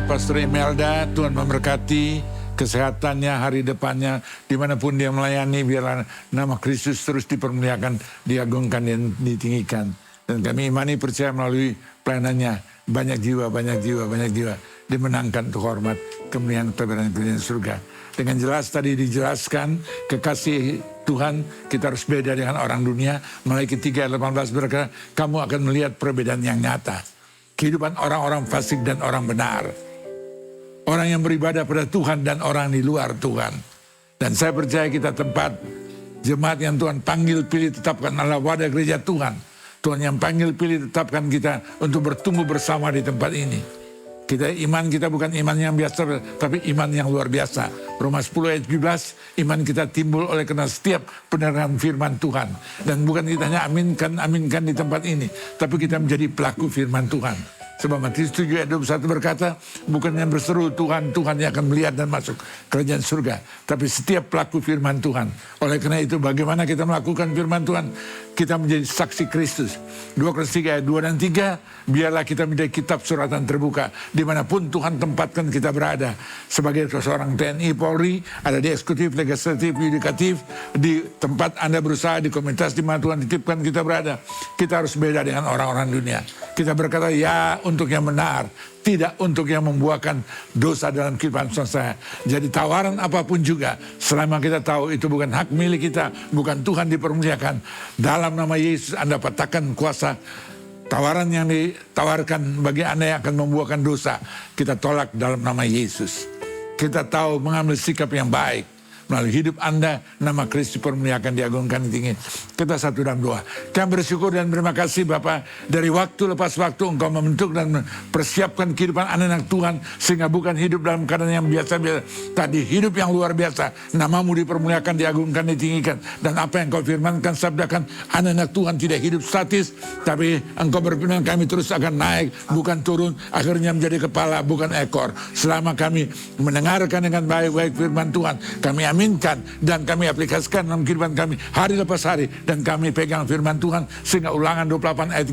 Pastor Imelda, Tuhan memberkati kesehatannya, hari depannya, dimanapun dia melayani, biarlah nama Kristus terus dipermuliakan, diagungkan dan ditinggikan. Dan kami imani percaya melalui pelayanannya banyak jiwa dimenangkan untuk hormat kemuliaan kerajaan surga. Dengan jelas tadi dijelaskan kekasih Tuhan kita harus beda dengan orang dunia. Melayu 3 ayat 18 berkata, kamu akan melihat perbedaan yang nyata. Kehidupan orang-orang fasik dan orang benar. Orang yang beribadah pada Tuhan dan orang di luar Tuhan. Dan saya percaya kita tempat jemaat yang Tuhan panggil, pilih, tetapkan adalah wadah gereja Tuhan. Tuhan yang panggil, pilih, tetapkan kita untuk bertumbuh bersama di tempat ini. Iman kita bukan iman yang biasa, tapi iman yang luar biasa. Roma 10 ayat 17, iman kita timbul oleh karena setiap pendengaran firman Tuhan. Dan bukan kita hanya aminkan di tempat ini, tapi kita menjadi pelaku firman Tuhan. Sebab Matius 7 ayat 21 berkata, bukan yang berseru Tuhan, Tuhan yang akan melihat dan masuk kerajaan surga. Tapi setiap pelaku firman Tuhan. Oleh karena itu bagaimana kita melakukan firman Tuhan? Kita menjadi saksi Kristus. 2 Korintus 3 ayat 2 dan 3, biarlah kita menjadi kitab suratan terbuka. Dimanapun Tuhan tempatkan kita berada. Sebagai seorang TNI, Polri, ada di eksekutif, legislatif, yudikatif, di tempat Anda berusaha, di komunitas di mana Tuhan titipkan kita berada. Kita harus beda dengan orang-orang dunia. Kita berkata ya untuk yang benar, tidak untuk yang membuahkan dosa dalam kehidupan saya. Jadi tawaran apapun juga, selama kita tahu itu bukan hak milik kita, bukan Tuhan dipermuliakan, dalam nama Yesus Anda patahkan kuasa tawaran yang ditawarkan bagi Anda yang akan membuahkan dosa. Kita tolak dalam nama Yesus. Kita tahu mengambil sikap yang baik. Melalui hidup Anda, nama Kristus dipermuliakan, diagungkan, ditinggi. Kita satu dalam doa. Kami bersyukur dan berterima kasih Bapa. Dari waktu lepas waktu Engkau membentuk dan mempersiapkan kehidupan anak-anak Tuhan. Sehingga bukan hidup dalam keadaan yang biasa-biasa. Tadi hidup yang luar biasa. Namamu dipermuliakan, diagungkan, ditinggikan. Dan apa yang Engkau firmankan, sabdakan. Anak-anak Tuhan tidak hidup statis. Tapi Engkau berfirman kami terus akan naik. Bukan turun. Akhirnya menjadi kepala, bukan ekor. Selama kami mendengarkan dengan baik-baik firman Tuhan. Kami aminkan dan kami aplikasikan dalam kehidupan kami hari lepas hari, dan kami pegang firman Tuhan sehingga Ulangan 28 ayat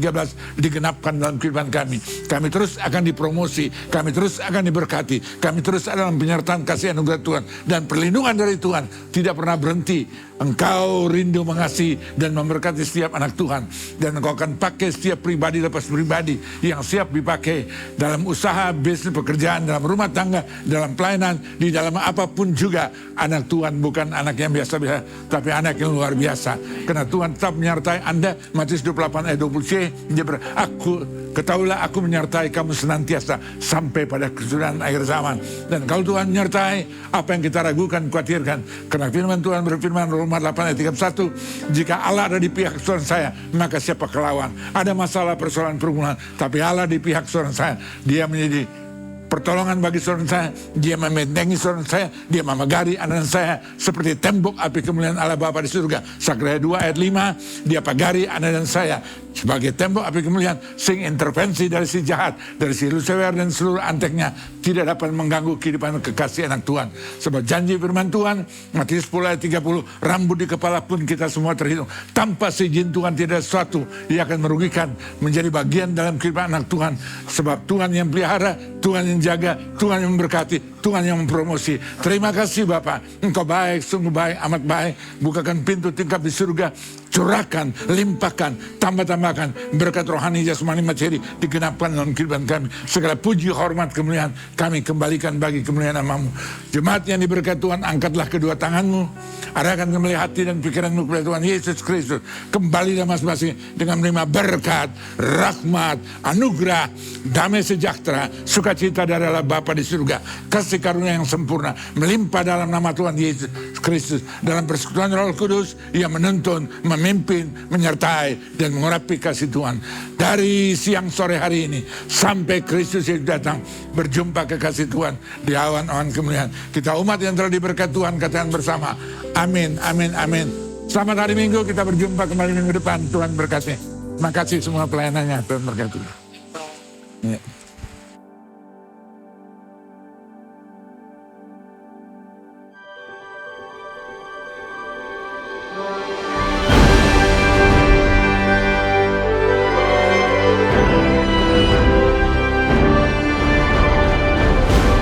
13 digenapkan dalam kehidupan kami. Kami terus akan dipromosi, kami terus akan diberkati, kami terus dalam penyertaan kasih anugerah Tuhan dan perlindungan dari Tuhan tidak pernah berhenti. Engkau rindu mengasihi dan memberkati setiap anak Tuhan, dan Engkau akan pakai setiap pribadi lepas pribadi yang siap dipakai dalam usaha, bisnis, pekerjaan, dalam rumah tangga, dalam pelayanan, di dalam apapun juga. Anak Tuhan bukan anak yang biasa-biasa, tapi anak yang luar biasa. Karena Tuhan tetap menyertai Anda. Matius 28 ayat 20c, dia ketahuilah aku menyertai kamu senantiasa sampai pada kesudahan akhir zaman. Dan kalau Tuhan menyertai, apa yang kita ragukan, khawatirkan? Karena firman Tuhan berfirman Roma 8 ayat 31, jika Allah ada di pihak saudara saya, maka siapa kelawan? Ada masalah, persoalan, pergumulan, tapi Allah di pihak saudara saya, dia menjadi pertolongan bagi saudara saya, dia membentengi saudara saya, dia memagari anak saya seperti tembok api kemuliaan Allah Bapa di surga. Sakarya 2 ayat 5, dia pagari anak dan saya sebagai tembok api kemuliaan, sehingga intervensi dari si jahat, dari si Lucifer dan seluruh anteknya tidak dapat mengganggu kehidupan kekasih anak Tuhan. Sebab janji firman Tuhan Matius 10 ayat 30, rambut di kepala pun kita semua terhitung. Tanpa seizin Tuhan tidak sesuatu yang akan merugikan menjadi bagian dalam kehidupan anak Tuhan. Sebab Tuhan yang pelihara, Tuhan yang jaga, Tuhan yang memberkati, Tuhan yang mempromosi. Terima kasih Bapak, Engkau baik, sungguh baik, amat baik. Bukakan pintu tingkap di surga, curahkan, limpahkan, tambah-tambahkan berkat rohani, jasmani, materi digenapkan dalam kehidupan kami. Segala puji, hormat, kemuliaan kami kembalikan bagi kemuliaan nama-Mu. Jemaat yang diberkati Tuhan, angkatlah kedua tanganmu, arahkan kembali hati dan pikiranmu kepada Tuhan Yesus Kristus. Kembalilah masing-masing dengan menerima berkat, rahmat, anugerah, damai sejahtera, sukacita dari Allah Bapa di surga, kasih karunia yang sempurna melimpah dalam nama Tuhan Yesus Kristus, dalam persekutuan Roh Kudus yang menuntun, memimpin, menyertai dan mengurapi kasih Tuhan dari siang sore hari ini sampai Kristus yang datang. Berjumpa kekasih Tuhan di awan-awan kemuliaan. Kita umat yang telah diberkati Tuhan, katakan bersama amin, amin, amin. Selamat hari Minggu, kita berjumpa kembali minggu depan. Tuhan berkati. Terima kasih semua pelayanannya, Tuhan berkati. Ya.